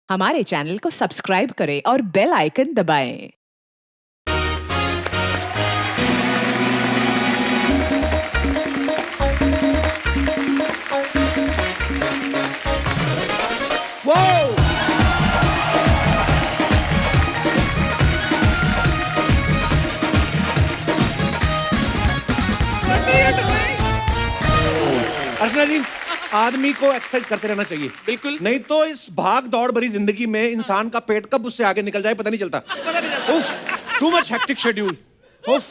हमारे चैनल को सब्सक्राइब करें और बेल आइकन दबाएं। Whoa! अर्चना जी, आदमी को एक्सरसाइज करते रहना चाहिए। बिल्कुल। नहीं तो इस भाग दौड़ भरी जिंदगी में इंसान का पेट कब उससे आगे निकल जाए पता नहीं चलता। उफ, टू मच हेक्टिक शेड्यूल। उफ।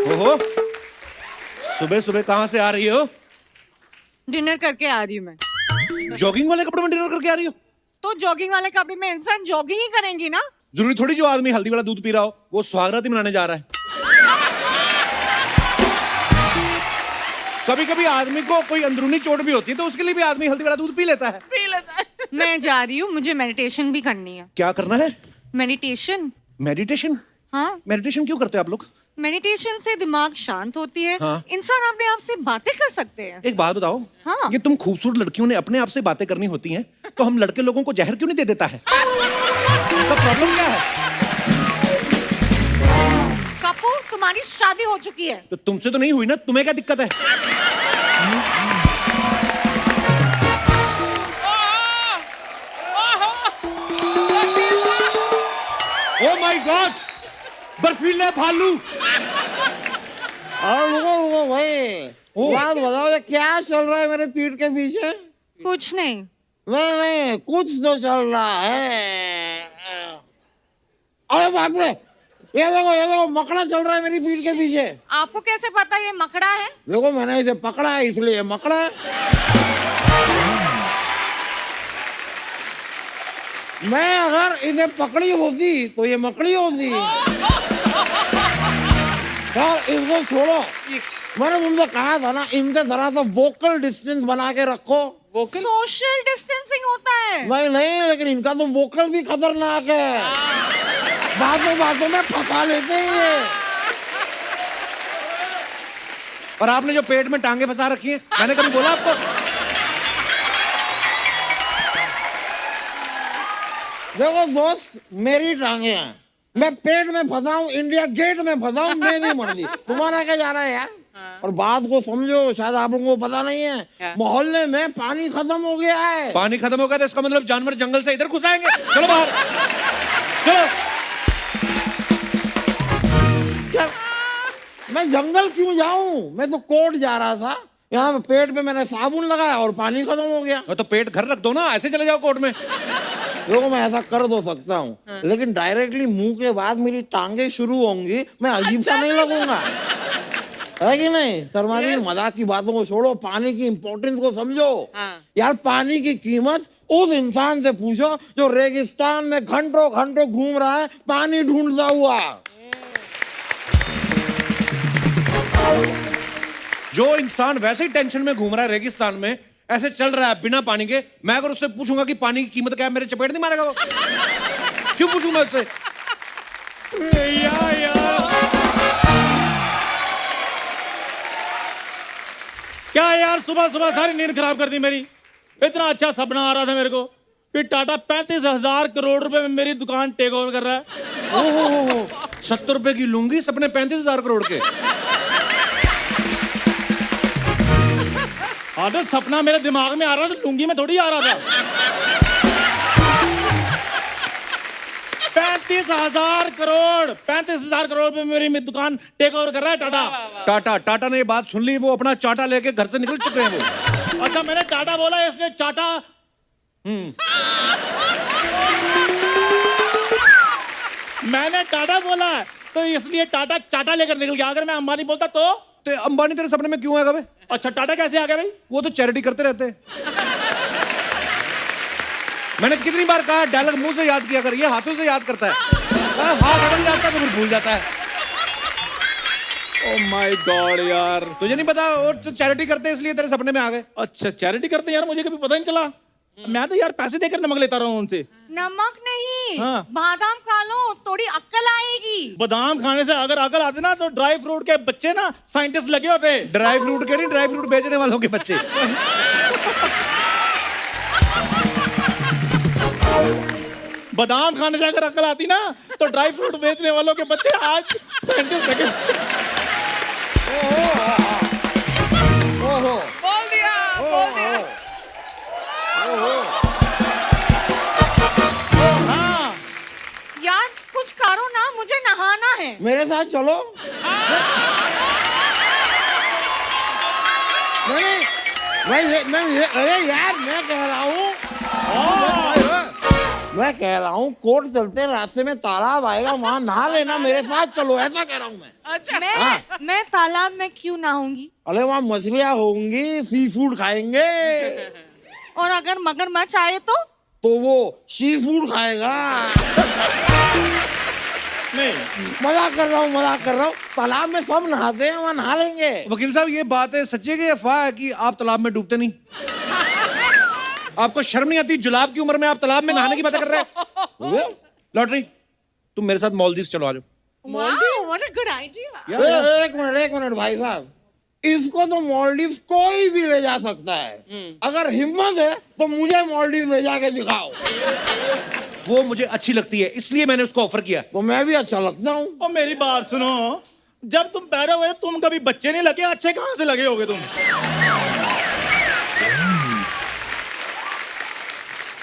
ओहो, सुबह सुबह कहाँ से आ रही हो? डिनर करके आ रही हूँ मैं। जॉगिंग वाले कपड़े में डिनर करके आ रही हो? तो जॉगिंग वाले कपड़े में इंसान जॉगिंग ही करेंगी ना। जरूरी थोड़ी जो आदमी हल्दी वाला दूध पी रहा हो वो सुहागरात ही मनाने जा रहा है। कभी कभी आदमी को कोई अंदरूनी चोट भी होती है तो उसके लिए भी आदमी हल्दी वाला दूध पी लेता है। मैं जा रही हूँ, मुझे मेडिटेशन भी करनी है। क्या करना है? मेडिटेशन। मेडिटेशन? हाँ, मेडिटेशन क्यों करते हो आप लोग? मेडिटेशन से दिमाग शांत होती है। हाँ। इंसान अपने आप से बातें कर सकते हैं। एक बात बताओ। हाँ। ये तुम खूबसूरत लड़कियों ने अपने आप से बातें करनी होती हैं तो हम लड़के लोगों को जहर क्यों नहीं दे देता है? तो प्रॉब्लम क्या है? कपूर, तुम्हारी शादी हो चुकी है। तो तुमसे तो नहीं हुई ना, तुम्हें क्या दिक्कत है? ओ माय गॉड, बर्फीले भालू। और रुको भाई, ओ। बात बताओ ये क्या चल रहा है मेरे पीठ के पीछे? कुछ नहीं। नहीं, कुछ तो चल रहा है। अरे बाप रे, ये देखो मकड़ा चल रहा है मेरी पीठ के पीछे। आपको कैसे पता ये मकड़ा है? देखो मैंने इसे पकड़ा है इसलिए ये मकड़ा है। मैं अगर इसे पकड़ी होती तो ये मकड़ी होती। यार इसको छोड़ो, मैंने तुमसे कहा था ना इनसे जरा सा वोकल डिस्टेंस बना के रखो। वोकल? सोशल डिस्टेंसिंग होता है। नहीं, लेकिन इनका तो वोकल भी खतरनाक है। बातों में फंसा लेते हैं ये। और आपने जो पेट में टांगे फंसा रखी हैं, मैंने कभी बोला आपको? देखो दोस्त, मेरी टांगे हैं, मैं पेट में फंसा हूँ, इंडिया गेट में फंसा हूँ, मेरी मर्जी। तुम्हारा क्या जा रहा है यार? और बात को समझो, शायद आप लोगों को पता नहीं है, मोहल्ले में पानी खत्म हो गया है। पानी खत्म हो गया तो इसका मतलब जानवर जंगल से इधर घुस आएंगे। चलो बाहर, चलो। क्या? मैं जंगल क्यों जाऊं? मैं तो कोर्ट जा रहा था, यहाँ पेट पे मैंने साबुन लगाया और पानी खत्म हो गया। तो पेट घर रख दो ना, ऐसे चले जाओ कोर्ट में। देखो मैं ऐसा कर दो सकता हूँ, लेकिन डायरेक्टली मुंह के बाद मेरी टांगे शुरू होंगी, मैं अजीब सा नहीं लगूंगा, है कि नहीं? शर्मा जी, मजाक की बातों को छोड़ो, पानी की इंपॉर्टेंस को समझो। यार पानी की कीमत उस इंसान से पूछो जो रेगिस्तान में घंटों घंटों घूम रहा है पानी ढूंढता हुआ। जो इंसान वैसे ही टेंशन में घूम रहा है रेगिस्तान में, ऐसे चल रहा है बिना पानी के, मैं अगर उससे पूछूंगा कि पानी की कीमत क्या है, मेरे चपेट नहीं मारेगा वो? क्यों पूछूं मैं उससे? क्या यार, सुबह सुबह सारी नींद खराब कर दी मेरी। इतना अच्छा सपना आ रहा था मेरे को कि टाटा 35,000 करोड़ रुपए में मेरी दुकान टेक ओवर कर रहा है। ओहो, 70 रुपए की लूंगी, सपने 35,000 करोड़ के। तो सपना मेरे दिमाग में आ रहा था, लुंगी में थोड़ी आ रहा था। 35,000 करोड़ में मेरी दुकान टेक ओवर कर रहा है टाटा। टाटा ने ये बात सुन ली, वो अपना चाटा लेके घर से निकल चुके हैं वो। अच्छा, मैंने टाटा बोला इसलिए चाटा। मैंने टाटा बोला तो इसलिए टाटा चाटा लेकर निकल गया। अगर मैं अंबानी बोलता तो अंबानी तेरे सपने में क्यों आएगा भाई? अच्छा, टाटा कैसे आ गया भाई? वो तो चैरिटी करते रहते हैं। मैंने कितनी बार कहा डायलॉग मुंह से याद किया कर, ये हाथों से याद करता है। हाथ अटक जाता है तो फिर भूल जाता है। ओह माय गॉड यार, तुझे नहीं पता वो तो चैरिटी करते हैं इसलिए तेरे सपने में आ गए। अच्छा चैरिटी करते हैं यार, मुझे कभी पता नहीं चला। मैं तो यार पैसे देकर नमक लेता रहा हूँ उनसे। नमक नहीं, हाँ। बादाम खा लो, थोड़ी अक्ल आएगी। बादाम खाने से अगर अकल आती ना तो ड्राई फ्रूट के बच्चे ना साइंटिस्ट लगे होते। ड्राई फ्रूट के नहीं, ड्राई फ्रूट बेचने वालों के बच्चे। बादाम खाने से अगर अकल आती ना तो ड्राई फ्रूट बेचने वालों के बच्चे आज साइंटिस्ट लगे। ओहो बोल दिया बोल दिया। हाँ यार कुछ करो ना, मुझे नहाना है। मेरे साथ चलो। अरे यार मैं कह रहा हूँ, मैं कह रहा हूँ कोर्ट चलते रास्ते में तालाब आएगा, वहाँ नहा लेना, मेरे साथ चलो, ऐसा कह रहा हूँ मैं। अच्छा मैं तालाब में क्यों नहाऊंगी? अरे वहाँ मछलियाँ होंगी, सी फूड खाएंगे। और अगर मगरमच्छ आए तो वो सी फूड खाएगा। नहीं, मजाक कर रहा हूँ, मजाक कर रहा हूँ। तालाब में सब नहाते हैं, वहाँ नहा लेंगे। वकील साहब ये बात है सच्ची है कि अफवाह है कि आप तालाब में डूबते नहीं? आपको शर्म नहीं आती? जुलाब की उम्र में आप तालाब में नहाने की बातें कर रहे हैं? लॉटरी, तुम मेरे साथ मालदीव्स चलो, आ जाओ। वाह व्हाट अ गुड आइडिया। एक मिनट भाई साहब, इसको तो मालदीव कोई भी ले जा सकता है। अगर हिम्मत है तो मुझे मालदीव ले जाके दिखाओ। वो मुझे अच्छी लगती है इसलिए मैंने उसको ऑफर किया। तो मैं भी अच्छा लगता हूँ। और मेरी बात सुनो, जब तुम पैदा हुए तुम कभी बच्चे नहीं लगे, अच्छे कहां से लगे होगे तुम?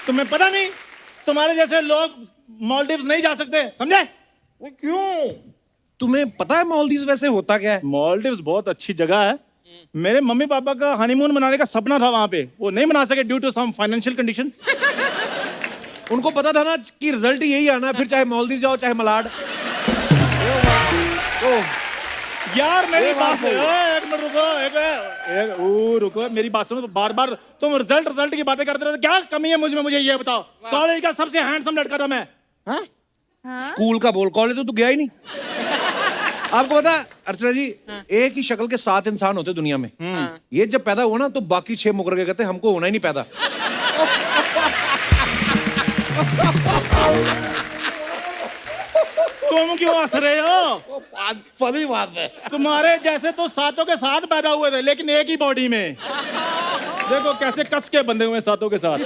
तुम्हें पता नहीं तुम्हारे जैसे लोग मालदीव्स नहीं जा सकते, समझे? वो क्यों? तुम्हें पता है मालदीव्स वैसे होता क्या है? मालदीव्स बहुत अच्छी जगह है। मेरे मम्मी पापा का हनीमून मनाने का सपना था वहां पे, वो नहीं मना सके due to some financial conditions. उनको पता था ना कि रिजल्ट यही आना, फिर चाहे मालदीव जाओ चाहे मलाड। यार मेरी बात सुनो, एक मिनट रुको, रुको मेरी बात सुनो। बार बार तुम रिजल्ट की बातें करते रहते, क्या कमी है मुझ में, मुझे ये बताओ। कॉलेज का सबसे हैंडसम लड़का था मैं। हाँ? स्कूल का बोल, कॉलेज तो गया ही नहीं। आपको पता है अर्चना जी, एक ही शक्ल के 7 इंसान होते दुनिया में। ये जब पैदा हुआ ना तो बाकी 6 मुकर गए, कहते हमको होना ही नहीं पैदा। तुम क्यों हंस रहे हो? फनी बात है। तुम्हारे जैसे तो 7 के 7 पैदा हुए थे, लेकिन एक ही बॉडी में। देखो कैसे कस के बंधे हुए 7 के 7।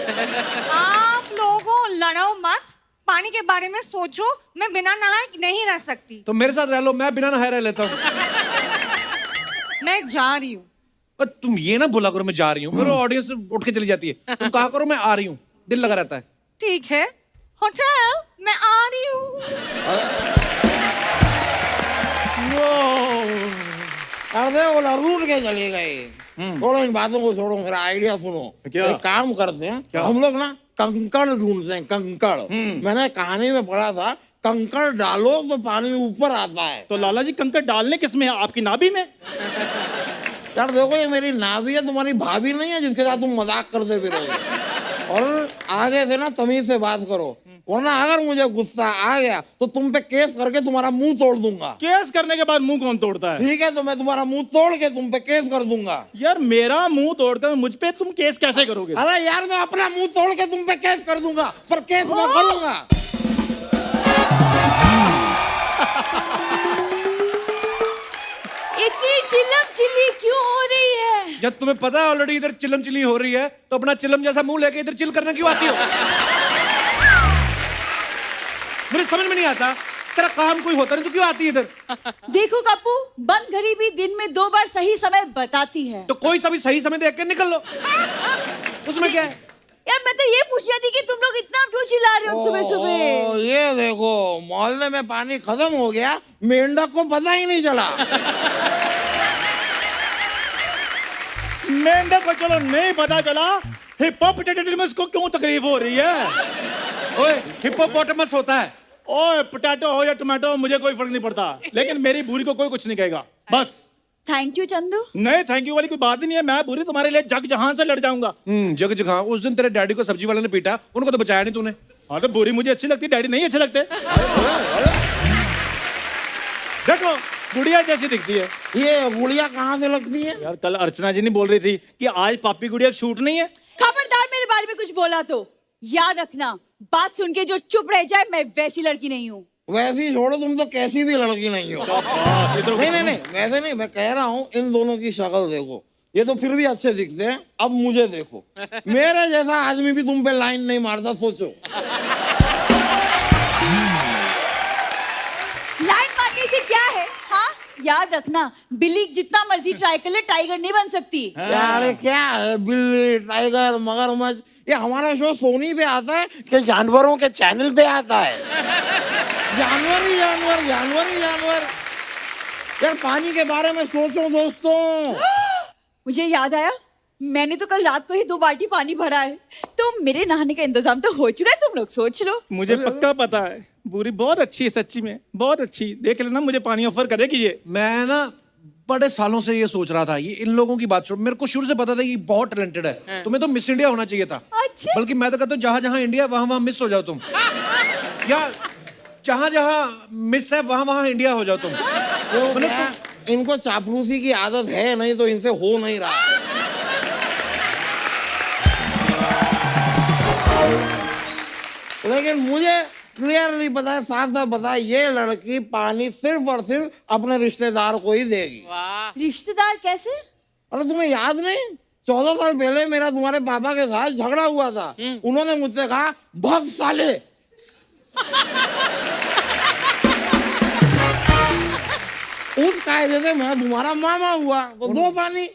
आप लोगों लड़ो मत, पानी के बारे में सोचो। मैं बिना नहाए नहीं रह सकती। तो मेरे साथ रह लो, मैं बिना नहाए रह लेता हूँ। मैं जा रही हूँ। पर तुम ये ना बोला करो मैं जा रही हूँ, मेरे ऑडियंस उठ के चली जाती है। तुम कहा करो मैं आ रही हूँ, दिल लगा रहता है। ठीक है होटल, मैं आ रही हूँ। अरे वो रूट के चले गए। छोड़ो इन बातों को, छोड़ो, मेरा आइडिया सुनो। क्या? एक काम करते हैं, हम लोग ना कंकड़ ढूंढते हैं, कंकड़। मैंने कहानी में पढ़ा था, कंकड़ डालो तो पानी ऊपर आता है। तो लाला जी कंकड़ डालने किस में है? आपकी नाभि में? यार देखो, ये मेरी नाभि है, तुम्हारी भाभी नहीं है जिसके साथ तुम मजाक करते फिरोगे। और आगे से ना तमीज से बात करो, वरना अगर मुझे गुस्सा आ गया तो तुम पे केस करके तुम्हारा मुंह तोड़ दूंगा। केस करने के बाद मुंह कौन तोड़ता है? ठीक है, तो मैं तुम्हारा मुंह तोड़ के तुम पे केस कर दूंगा। यार मेरा मुंह तोड़कर मुझ पे तुम केस कैसे करोगे? अरे यार, मैं अपना मुंह तोड़ के तुम पे केस कर दूंगा, पर केस मैं करूंगा। इतनी चिल्लम चिल्ली क्यों हो रही है? जब तुम्हें पता है ऑलरेडी इधर चिलम चिली हो रही है, तो अपना चिलम जैसा मुंह लेके इधर चिल करना क्यों आती हो? मुझे समझ में नहीं आता, तेरा काम कोई होता नहीं तो क्यों आती है इधर? देखो कप्पू, बंद घड़ी भी दिन में 2 बार सही समय बताती है। तो कोई सभी सही समय देख के निकल लो, उसमें क्या है? यार मैं तो ये पूछ रही थी कि तुम लोग इतना क्यों चिल्ला रहे हो सुबह सुबह? ये देखो, मोहल्ले में पानी खत्म हो गया, मेंढक को पता ही नहीं चला। मेंढक को चलो नहीं पता चला, हिप्पोपोटेमस को क्यों तकलीफ हो रही है? ओए, हिप्पोपोटामस होता है। ओए पोटैटो हो या टोमेटो, मुझे कोई फर्क नहीं पड़ता, लेकिन मेरी भूरी को कोई कुछ नहीं कहेगा, बस। Thank you Chandu. नहीं थैंक यू वाली कोई बात ही नहीं है। मैं भूरी तुम्हारे लिए जग जहां से लड़ जाऊंगा। जग जगह उस दिन तेरे डैडी को सब्जी वाले ने पीटा, उनको तो बचाया नहीं तूने। हाँ तो भूरी मुझे अच्छी लगती, डैडी नहीं अच्छे लगते। देखो गुड़िया जैसी दिखती है। ये गुड़िया कहाँ से लगती है? यार कल अर्चना जी नहीं बोल रही थी कि आज पापी गुड़िया का शूट नहीं है? खबरदार मेरे बारे में कुछ बोला तो याद रखना, बात सुन के जो चुप रह जाए, मैं वैसी लड़की नहीं हूँ। वैसी छोड़ो, तुम तो कैसी भी लड़की नहीं हो। नहीं, वैसे नहीं, मैं कह रहा हूँ इन दोनों की शक्ल देखो, ये तो फिर भी अच्छे दिखते हैं। अब मुझे देखो, मेरे जैसा आदमी भी तुम पे लाइन नहीं मारता, सोचो। लाइन मारने से क्या है? हाँ, याद रखना, बिल्ली जितना मर्जी ट्राई कर ले, टाइगर नहीं बन सकती। अरे क्या है, बिल्ली, टाइगर, मगरमच्छ, ये हमारा शो सोनी पे आता है कि जानवरों के चैनल पे आता है? जानवर ही जानवर, जानवर ही जानवर। यार पानी के बारे में सोचो दोस्तों। मुझे याद आया, मैंने तो कल रात को ही 2 बाल्टी पानी भरा है, तो मेरे नहाने का इंतजाम तो हो चुका है, तुम लोग सोच लो। मुझे पक्का पता है, बुरी बहुत अच्छी है, सच्ची में बहुत अच्छी। देख लेना, मुझे पानी ऑफर करेगी ये। मैं ना बड़े सालों से ये सोच रहा था, ये इन लोगों की बात छोड़, मेरे को शुरू से पता था कि बहुत टैलेंटेड है। तुम्हें तो मिस इंडिया होना चाहिए था। अच्छा। बल्कि मैं तो कहता हूँ जहां जहां इंडिया वहां वहां मिस हो जाओ तुम, या जहां जहां मिस है वहां वहां इंडिया हो जाओ तुम। तो क्या, इनको चापलूसी की आदत है, नहीं तो इनसे हो नहीं रहा। लेकिन मुझे क्लियरली पता है, साफ साफ पता है, ये लड़की पानी सिर्फ और सिर्फ अपने रिश्तेदार को ही देगी। रिश्तेदार कैसे? अरे तुम्हें याद नहीं, 14 साल पहले मेरा तुम्हारे पापा के साथ झगड़ा हुआ था। उन्होंने मुझसे कहा, भग साले। उस कायदे से मैं तुम्हारा मामा हुआ, तो दो पानी।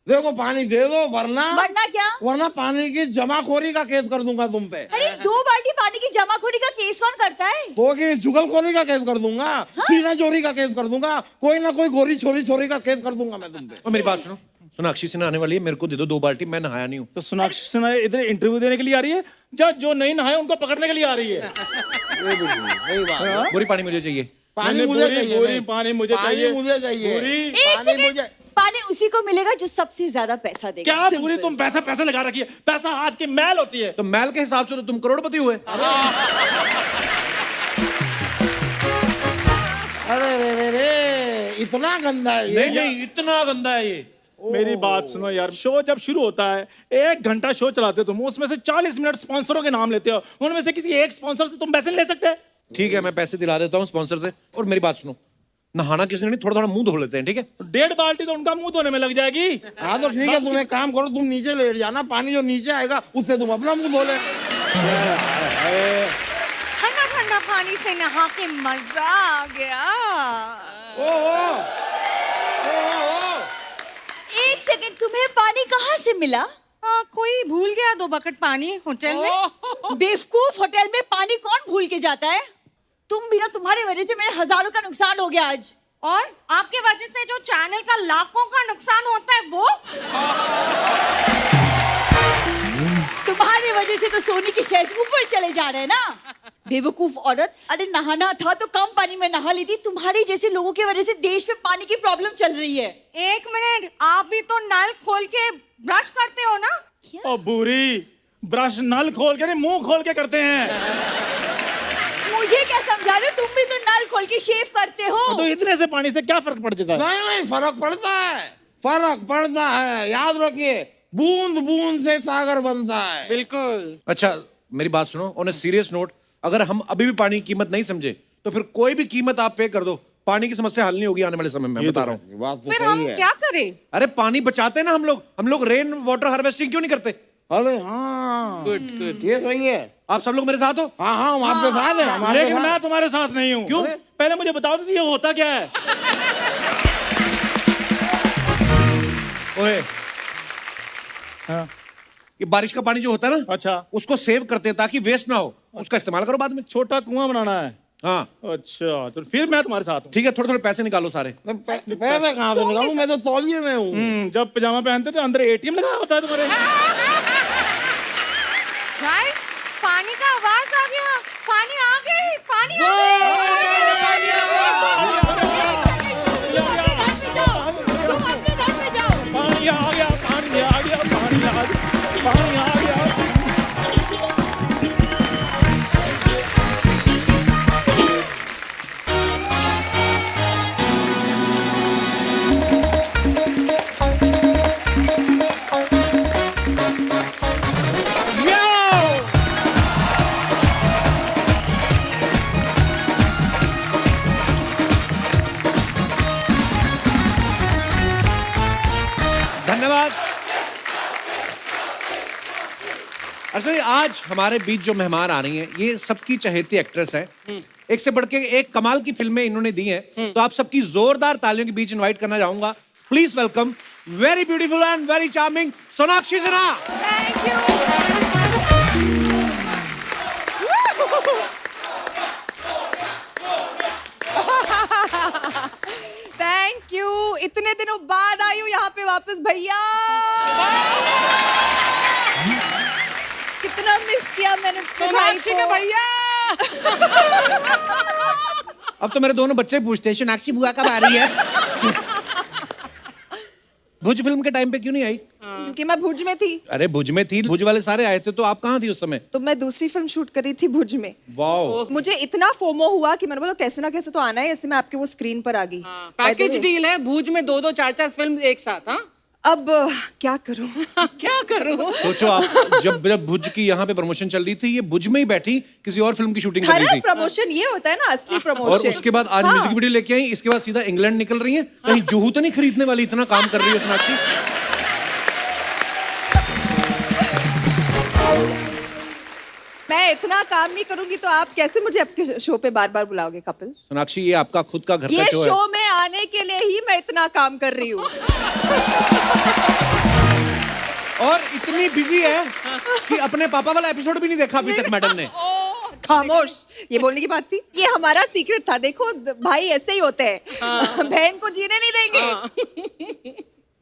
देखो पानी दे दो, वरना क्या? वरना पानी की जमाखोरी का केस कर दूंगा तुम पे। अरे 2 बाल्टी पानी की जमाखोरी का केस कौन करता है? तो कि जुगलखोरी का केस कर दूंगा, सीना चोरी का केस कर दूंगा, कोई ना कोई गोरी छोरी का केस कर दूंगा मैं तुम पे। और मेरी बात सुनो, सोनाक्षी सिन्हा आने वाली है, मेरे को दे दो 2 बाल्टी, मैं नहाया नहीं हूँ। तो सोनाक्षी सिन्हा इधर इंटरव्यू देने के लिए आ रही है, जो नहीं नहाए उनको पकड़ने के लिए आ रही है। सही बात है। पूरी पानी मुझे चाहिए। पानी मुझे चाहिए, पूरी पानी मुझे चाहिए, मुझे चाहिए। पूरी। पानी मुझे, पानी उसी को मिलेगा जो सबसे ज्यादा पैसा देगा। क्या Simple। पूरी तुम पैसा लगा रखी है? पैसा हाथ की मैल होती है। तो मैल के हिसाब से तो तुम करोड़पति हुए। अरे रे, इतना गंदा है ये? नहीं, इतना गंदा है ये। मेरी बात सुनो यार, शो जब शुरू होता है 1 घंटा शो चलाते हो तुम, उसमें से 40 मिनट स्पॉन्सरों के नाम लेते हो, उनमें से किसी एक स्पॉन्सर से तुम पैसे नहीं ले सकते? ठीक है, मैं पैसे दिला देता हूँ स्पॉन्सर से। और मेरी बात सुनो, नहाना किसी ने नहीं, थोड़ा थोड़ा मुंह धो लेते हैं, ठीक है? 1.5 बाल्टी तो उनका मुंह धोने में लग जाएगी। हाँ तो ठीक है, तुम एक काम करो, तुम नीचे लेट जाना, पानी जो नीचे आएगा उससे तुम अपना मुंह धो ले। ठंडा ठंडा पानी से नहा के मजा आ गया। एक सेकंड, तुम्हें पानी कहाँ से मिला? कोई भूल गया 2 बकेट पानी होटल में। बेवकूफ, होटल में पानी कौन भूल के जाता है? तुम भी ना, तुम्हारी वजह से मेरे हजारों का नुकसान हो गया आज। और आपके वजह से जो चैनल का लाखों का नुकसान होता है वो। तुम्हारी वजह से तो सोनी के शेयर ऊपर चले जा रहे हैं ना। बेवकूफ औरत, अरे नहाना था तो कम पानी में नहा ली थी। तुम्हारी जैसे लोगों की वजह से देश में पानी की प्रॉब्लम चल रही है। 1 मिनट, आप भी तो नल खोल के ब्रश करते हो ना? ओ बुरी, ब्रश नल खोल के नहीं, मुंह खोल के करते हैं। मुझे क्या समझा रहे हो? तुम भी तो नल खोल के शेव करते हो। तो इतने से पानी से क्या फर्क पड़ जाता है? नहीं, फर्क पड़ता है, फर्क पड़ता है। याद रखिए, बूंद बूंद से सागर बनता है। बिल्कुल। अच्छा मेरी बात सुनो, ऑन अ सीरियस नोट, अगर हम अभी भी पानी की कीमत नहीं समझे तो फिर कोई भी कीमत आप पे कर दो, पानी की समस्या हल नहीं होगी आने वाले समय में, बता रहा हूँ। बात तो फिर हम सही है। क्या करें? अरे पानी बचाते ना हम लोग रेन वाटर हार्वेस्टिंग क्यों नहीं करते? अरे हाँ, गुड। ये सही है। आप सब लोग मेरे साथ हो? हाँ हाँ, हम आपके साथ हैं, हमारे लेकिन साथ। मैं तुम्हारे साथ नहीं हूँ। क्यों? पहले मुझे बताओ तो ये होता क्या है? ओए, हाँ। ये बारिश का पानी जो होता है ना, अच्छा, उसको सेव करते हैं ताकि वेस्ट ना हो, उसका इस्तेमाल करो बाद में। छोटा कुआं बनाना है। हाँ अच्छा, तो फिर मैं तुम्हारे साथ हूँ। ठीक है, थोड़े थोड़े पैसे निकालो सारे। पैसे कहाँ से निकालूं, मैं तो तौलिए में हूँ। जब पजामा पहनते थे अंदर ATM लगा होता है तुम्हारे। गाइस, पानी का आवाज आ गया। पानी आ गई, पानी आ गई। तुम अपने घर पे जाओ। पानी आ गया, पानी आ गया, पानी आ गया, पानी आ गया। अच्छा जी, आज हमारे बीच जो मेहमान आ रही हैं ये सबकी चहेती एक्ट्रेस है। एक से बढ़ के एक कमाल की फिल्में इन्होंने दी हैं। तो आप सबकी जोरदार तालियों के बीच इनवाइट करना चाहूंगा। Please welcome very beautiful and very charming Sonakshi Sinha. Thank you. Thank you. इतने दिनों बाद आई हूँ यहाँ पे वापस भैया। कितना मिस किया मैंने सोनाक्षी का भैया। अब तो मेरे दोनों बच्चे पूछते हैं सोनाक्षी बुआ कब आ रही है। भुज फिल्म के टाइम पे क्यों नहीं आई? क्योंकि मैं भुज में थी। अरे भुज में थी, भुज वाले सारे आए थे, तो आप कहाँ थी उस समय? तो मैं दूसरी फिल्म शूट कर रही थी भुज में। वाह। मुझे इतना फोमो हुआ कि मैंने बोला कैसे ना कैसे तो आना है, इससे मैं आपके वो स्क्रीन पर आ गई। पैकेज डील है, भूज में 2-2 4-4 फिल्म एक साथ। हाँ अब क्या करूं? क्या करूं? सोचो आप, जब भुज की यहाँ पे प्रमोशन चल रही थी, ये भुज में ही बैठी किसी और फिल्म की शूटिंग कर रही थी। प्रमोशन ये होता है ना, असली और प्रमोशन। उसके बाद आज म्यूजिक वीडियो लेके आई, इसके बाद सीधा इंग्लैंड निकल रही है। कहीं जुहू तो नहीं खरीदने वाली, इतना काम कर रही है सोनाक्षी। मैं इतना काम नहीं करूंगी तो आप कैसे मुझे आपके शो पे बार बार बुलाओगे कपिल? सोनाक्षी, ये आपका खुद का घर ये का शो है। शो में आने के लिए ही मैं इतना काम कर रही हूँ। और इतनी बिजी है कि अपने पापा वाला एपिसोड भी नहीं देखा अभी तक मैडम ने। खामोश, ये बोलने की बात थी? ये हमारा सीक्रेट था। देखो भाई ऐसे ही होते हैं, बहन को जीने नहीं देंगे।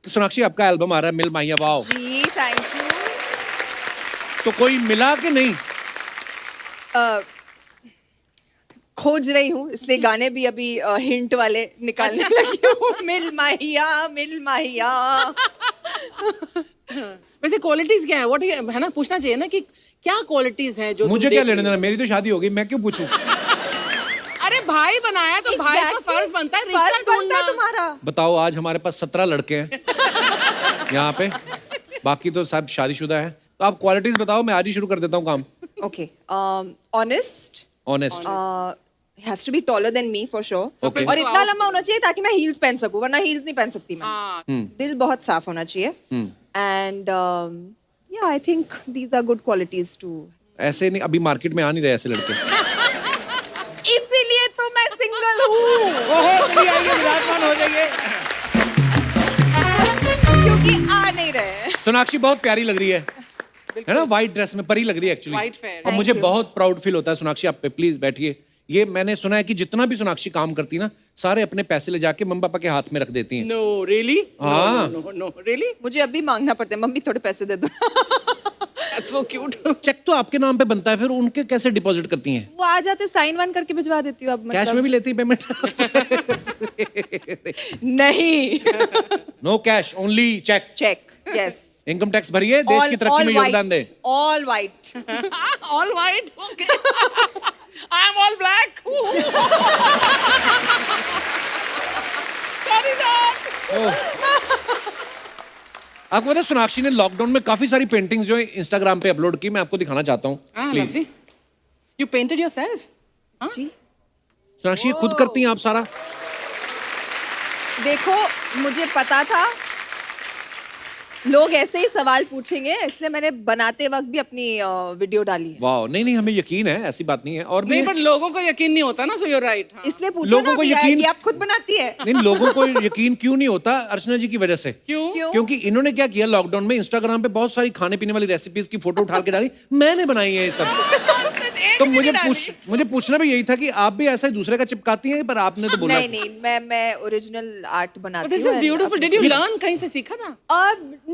सोनाक्षी, आपका एल्बम आ रहा है मिल माहिया वाओ। Ji thank you. तो कोई मिला कि नहीं? खोज रही हूँ, इसलिए गाने भी अभी हिंट वाले निकालने लगी हूँ। मिल माहिया, मिल माहिया। वैसे क्वालिटीज क्या है? व्हाट है ना, पूछना चाहिए ना कि क्या क्वालिटीज हैं जो मुझे क्या लेना देना, मेरी तो शादी हो गई, मैं क्यों पूछूं? अरे भाई बनाया तो भाई का फर्ज बनता है रिश्ता फर्ज बनता ढूंढना। है तुम्हारा। बताओ, आज हमारे पास 17 लड़के हैं यहाँ पे, बाकी तो सब शादीशुदा है। तो आप क्वालिटीज बताओ, मैं आज ही शुरू कर देता हूँ काम। Okay. Honest. Honest. Has to be taller than me for sure. Okay. और इतना लंबा होना चाहिए ताकि मैं हील्स पहन सकूं, वरना हील्स नहीं पहन सकती मैं। दिल बहुत साफ होना चाहिए। And yeah, I think these are good qualities too. ऐसे नहीं, अभी मार्केट में आ नहीं रहे ऐसे लड़के। इसीलिए तो मैं सिंगल हूँ। ओहो, चलिए आइए, विराजमान हो जाइए। क्योंकि आ नहीं रहे। सोनाक्षी बहुत प्यारी लग रही है ना, व्हाइट ड्रेस में परी लग रही है एक्चुअली। White fair. और मुझे you. बहुत प्राउड फील होता है सोनाक्षी आप पे। प्लीज बैठिए। ये मैंने सुना है कि जितना भी सोनाक्षी काम करती ना, सारे अपने पैसे ले जाके मम्मी पापा के हाथ में रख देती हैं। No really? हाँ। No really? मुझे अभी मांगना पड़ता है, मम्मी थोड़े पैसे दे दो। That's so cute. चेक तो आपके नाम पे बनता है, फिर उनके कैसे डिपॉजिट करती हैं? वो आ जाते, साइन वाइन करके भिजवा देती हूँ अब। कैश में भी लेती है पेमेंट? नहीं। No cash, only cheque. Cheque, yes. Income tax भरिए, देश की तरक्की में योगदान दे। All white. All white? Okay. I am all black. Sorry sir. आपको पता है सोनाक्षी ने लॉकडाउन में काफी सारी पेंटिंग्स जो है इंस्टाग्राम पे अपलोड की, मैं आपको दिखाना चाहता हूँ। प्लीज। You painted yourself? जी। सोनाक्षी, ये खुद करती हैं आप सारा? देखो, मुझे पता था लोग ऐसे ही सवाल पूछेंगे, इसलिए मैंने बनाते वक्त भी अपनी वीडियो डाली है। वाह, नहीं नहीं, हमें यकीन है, ऐसी बात नहीं है। और भी नहीं, पर लोगों को यकीन नहीं होता ना, सो यू राइट। इसलिए पूछो लोगों ना को कि यकीन- ये आप खुद बनाती है। नहीं, लोगों को यकीन क्यों नहीं होता? अर्चना जी की वजह से। क्यों? क्योंकि इन्होंने क्या किया, लॉकडाउन में इंस्टाग्राम पे बहुत सारी खाने पीने वाली रेसिपीज की फोटो उठा के डाली, मैंने बनाई है ये सब। तो मुझे पूछना भी यही था कि आप भी ऐसा ही दूसरे का चिपकाती हैं, पर आपने तो बोला नहीं नहीं, मैं ओरिजिनल आर्ट बनाती दिस हूँ। Is beautiful. Did you learn? कहीं से सीखा था?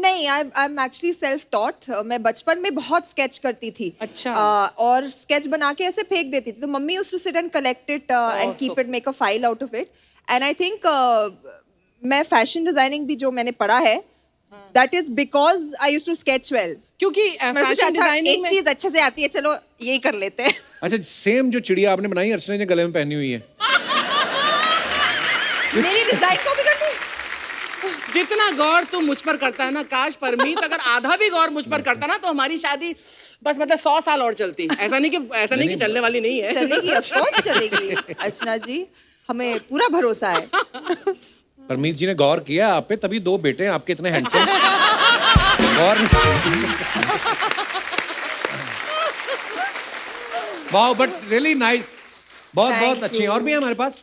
नहीं, I am actually self taught. मैं बचपन में बहुत स्केच करती थी। अच्छा। और स्केच बना के ऐसे फेंक देती थी, तो mummy used to sit and collect it and keep it, make a file out of it. And I think मैं फैशन डिजाइनिंग भी जो मैंने पढ़ा है, that is because I used to sketch well. क्योंकि मैंने सोचा, फैशन अच्छा डिजाइनिंग एक में चीज अच्छे से आती है, चलो यही कर लेते हैं। अच्छा, सेम जो चिड़िया आपने बनाई अर्चना ने गले में पहनी हुई है। मेरी डिजाइन कॉपी कर ली। जितना गौर तू मुझ पर करता है ना, काश परमीत अगर आधा भी गौर मुझ पर करता ना, तो हमारी शादी बस मतलब 100 साल और चलती। ऐसा नहीं कि चलने वाली नहीं है। चलेगी, ऑफ कोर्स चलेगी अर्चना जी, हमें पूरा भरोसा है। परमीत जी ने गौर किया आप पे, तभी 2 बेटे हैं आपके इतने handsome. Gaur wow, but really nice, बहुत Thank बहुत अच्छी। you. और भी है हमारे पास।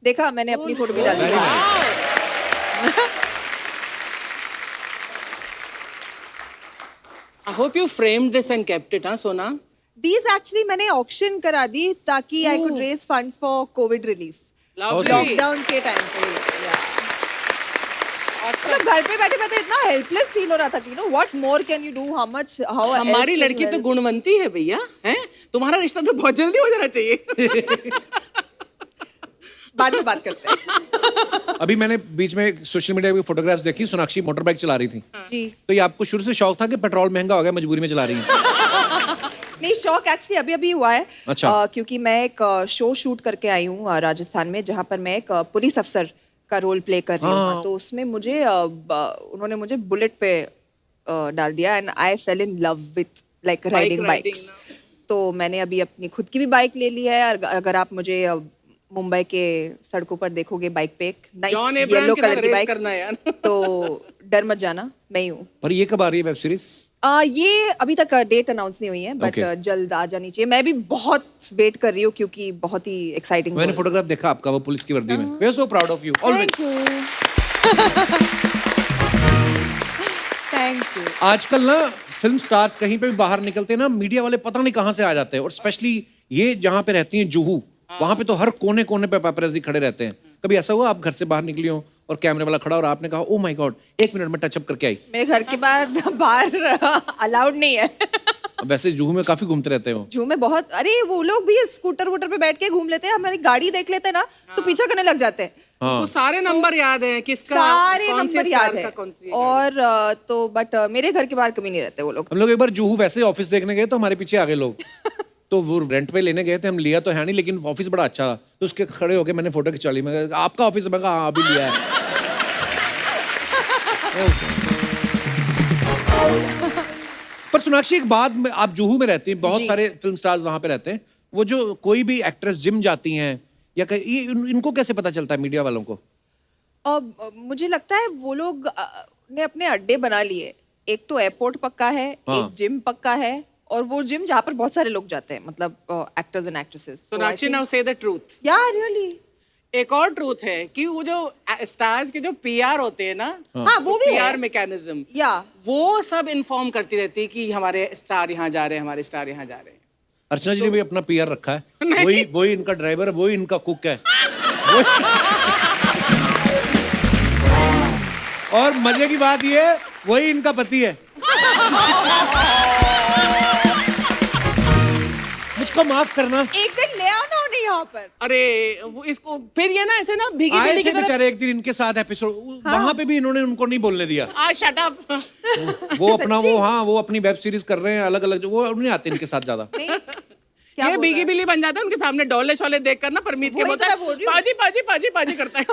देखा मैंने अपनी फोटो भी डाली Very है। nice. I hope you framed this and kept it, हाँ सोना? These actually मैंने ऑक्शन करा दी ताकि I could raise funds for COVID relief. Lovely. Lockdown के टाइम पे। yeah. मतलब घर पे बैठे बैठे इतना हेल्पलेस फील हो रहा था कि what more can you do, how हमारी लड़की तो गुणवंती है भैया, हैं? तुम्हारा रिश्ता तो बहुत जल्दी हो जाना चाहिए। बाद में बात करते हैं। अभी मैंने बीच में सोशल मीडिया पे फोटोग्राफ्स देखी, सोनाक्षी मोटर बाइक चला रही थी। जी। तो ये आपको शुरू से शौक था कि पेट्रोल महंगा हो गया मजबूरी में चला रही है? नहीं, शौक एक्चुअली अभी अभी हुआ है। अच्छा। क्योंकि मैं एक शो शूट करके आई हूँ राजस्थान में, जहाँ पर मैं एक पुलिस अफसर का रोल प्ले कर रही हूँ। तो उसमें मुझे उन्होंने मुझे बुलेट पे डाल दिया and I fail in love with like riding bikes. तो मैंने अभी अपनी खुद की भी बाइक ले ली है। अगर आप मुझे मुंबई के सड़कों पर देखोगे बाइक पे एक जॉन नाइस अब्राहम येलो के साथ कलर की रेस बाइक, करना है यार। तो डर मत जाना, मैं ही हूँ। पर ये कब आ रही है वेब सीरीज? ये अभी तक डेट अनाउंस नहीं हुई है, बट Okay. जल्द आ जानी चाहिए। मैं भी बहुत वेट कर रही हूँ क्योंकि बहुत ही एक्साइटिंग। मैंने फोटोग्राफ देखा आपका, वो पुलिस की वर्दी में। We are so proud of you always. Thank you. आजकल ना फिल्म स्टार्स कहीं पे भी बाहर निकलते हैं ना, मीडिया वाले पता नहीं कहाँ से आ जाते हैं। और स्पेशली ये जहाँ पे रहती हैं जुहू, वहां पे तो हर कोने कोने पे पेपराजी खड़े रहते हैं। कभी ऐसा हुआ आप घर से बाहर निकली हो और कैमरे वाला खड़ा और आपने कहा ओ माय गॉड 1 मिनट में टचअप करके आई? मेरे घर के बाहर अलाउड नहीं है। वैसे जुहू में काफी घूमते रहते हो। जू में बहुत, अरे वो लोग भी स्कूटर वूटर पे बैठ के घूम लेते हैं। हमारी गाड़ी देख लेते हैं ना तो पीछा करने लग जाते हैं। तो सारे नंबर याद हैं किसका, सारे कौन से नंबर स्टार याद का, है। कौन सी और तो बट मेरे घर के बाहर कभी नहीं रहते वो लोग। हम लोग एक बार जुहू वैसे ऑफिस देखने गए तो हमारे पीछे आ गए लोग। तो वो रेंट पे लेने गए थे, हम लिया तो है नहीं, लेकिन ऑफिस बड़ा अच्छा था। तो उसके खड़े होके मैंने फोटो खिंचा ली। मैं कहा, आपका ऑफिस? मैं कहा हाँ अभी लिया है। पर सोनाक्षी एक बात में, आप जुहू में रहती हैं, बहुत सारे फिल्म स्टार्स वहां पे रहते हैं। वो जो कोई भी एक्ट्रेस जिम जाती हैं या इनको कैसे पता चलता है मीडिया वालों को? मुझे लगता है वो लोग ने अपने अड्डे बना लिए। एक तो एयरपोर्ट पक्का है, एक जिम पक्का है, और वो जिम जहाँ पर बहुत सारे लोग जाते हैं, मतलब actors and actresses. Sonakshi now से द ट्रूथ। या रियली एक और ट्रूथ है कि वो जो स्टार्स के जो पीआर होते हैं ना, हाँ वो भी पीआर है। मैकेनिज्म, या वो सब इन्फॉर्म करती रहती है कि हमारे स्टार यहाँ जा रहे हैं, हमारे स्टार यहाँ जा रहे हैं। अर्चना जी ने भी अपना पीआर रखा है। वही इनका ड्राइवर है, वही इनका कुक है। और मजे की बात ये है, वही इनका पति है। मुझको माफ करना। एक दिन ले आना उन्हें यहाँ पर। अरे वो इसको फिर ये ना ऐसे ना भीगी आए बिल्ली थे की तरह। बेचारे एक दिन इनके साथ एपिसोड, वहां पे भी इन्होंने उनको नहीं बोलने दिया। Shut up. वो अपना वो अपनी वेब सीरीज कर रहे हैं अलग अलग, जो वो नहीं आते इनके साथ ज्यादा। क्या ये बोल भीगी रहा है? बिल्ली बन जाता है उनके सामने, डोले शोले देख कर ना परमीत के वही तो बोलता मैं बोल रही हूँ। पाजी पाजी पाजी पाजी करता है।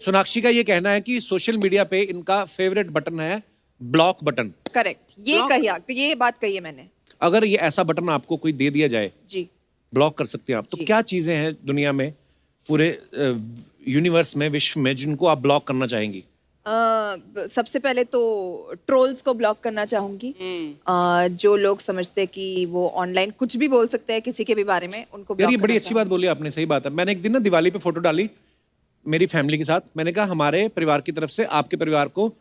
सोनाक्षी का ये कहना है कि सोशल मीडिया पे इनका फेवरेट बटन है ब्लॉक बटन। करेक्ट, ये बात कही है मैंने। अगर ये ऐसा बटन आपको कोई दे दिया जाए, जी, ब्लॉक कर सकते हैं आप, तो क्या चीजें हैं दुनिया में, पूरे यूनिवर्स में, विश्व में, जिनको आप ब्लॉक करना चाहेंगी? सबसे पहले तो ट्रोल्स को ब्लॉक करना चाहूंगी। जो लोग समझते हैं कि वो ऑनलाइन कुछ भी बोल सकते हैं किसी के भी बारे में, उनको यार ये block बड़ी करना अच्छी बात बोली आपने, सही बात है। मैंने एक दिन ना दिवाली पे फोटो डाली मेरी फैमिली के साथ। मैंने कहा हमारे परिवार की तरफ से आपके परिवार को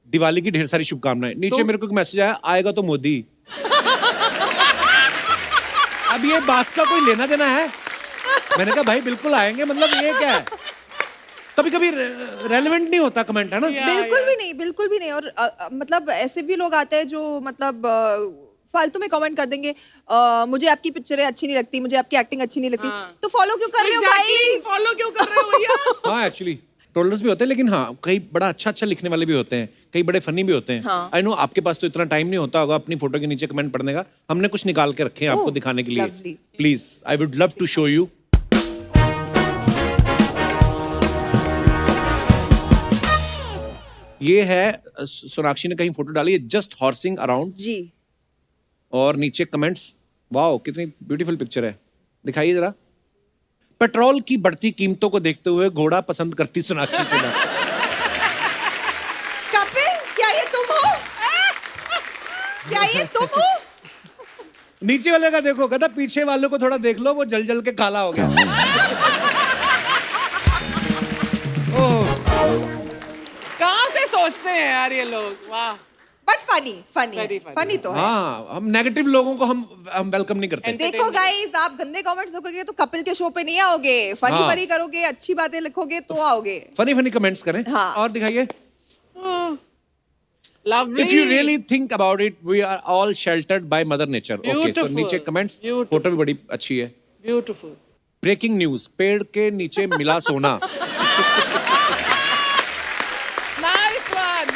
दिवाली की ढेर सारी शुभकामनाएं। नीचे मेरे को एक मैसेज आया, आएगा तो मोदी। अब ये बात का कोई लेना देना है? मैंने कहा भाई बिल्कुल आएंगे, मतलब ये क्या है, कभी कभी रेलेवेंट नहीं होता कमेंट, है ना? बिल्कुल भी नहीं, बिल्कुल भी नहीं। और मतलब ऐसे भी लोग आते हैं जो मतलब फालतू में कमेंट कर देंगे, मुझे आपकी पिक्चरें अच्छी नहीं लगती, मुझे आपकी एक्टिंग अच्छी नहीं लगती। तो फॉलो क्यों कर रहे हो भाई? फॉलो क्यों कर रहे हो भैया? हाँ एक्चुअली ट्रोलर्स भी होते हैं, लेकिन हाँ कई बड़ा अच्छा लिखने वाले भी होते हैं, कई बड़े फनी भी होते हैं। आई नो आपके पास तो इतना टाइम नहीं होता होगा अपनी फोटो के नीचे कमेंट पढ़ने का। हमने कुछ निकाल के रखे हैं आपको दिखाने के लिए। lovely. Please, I would love to show you. ये है सोनाक्षी ने कहीं फोटो डाली है, जस्ट हॉर्सिंग अराउंड, जी। और नीचे कमेंट्स। वाओ कितनी ब्यूटीफुल पिक्चर है, दिखाइए जरा। पेट्रोल की बढ़ती कीमतों को देखते हुए घोड़ा पसंद करती सोनाक्षी सिन्हा। कपिल, क्या ये तुम हो? क्या ये तुम हो? नीचे वाले का देखो, कहता पीछे वालों को थोड़ा देख लो, वो जल जल के काला हो गया। ओह, कहाँ से सोचते हैं यार ये लोग, वाह। But funny funny Very funny. Funny तो है। हाँ, हम नेगेटिव लोगों को हम वेलकम नहीं करते। देखो गाइस, आप गंदे कमेंट्स देखोगे तो कपिल के शो पे नहीं आओगे। फनी हाँ। फनी करोगे, अच्छी बातें लिखोगे तो आओगे। फनी फनी कमेंट्स करें। हाँ। और दिखाइए। Lovely. If you really think about it, we are all sheltered by Mother Nature. Okay, तो Beautiful. नीचे कमेंट्स, Beautiful. फोटो भी बड़ी अच्छी है। Beautiful. ब्रेकिंग न्यूज, पेड़ के नीचे मिला सोना। Nice one.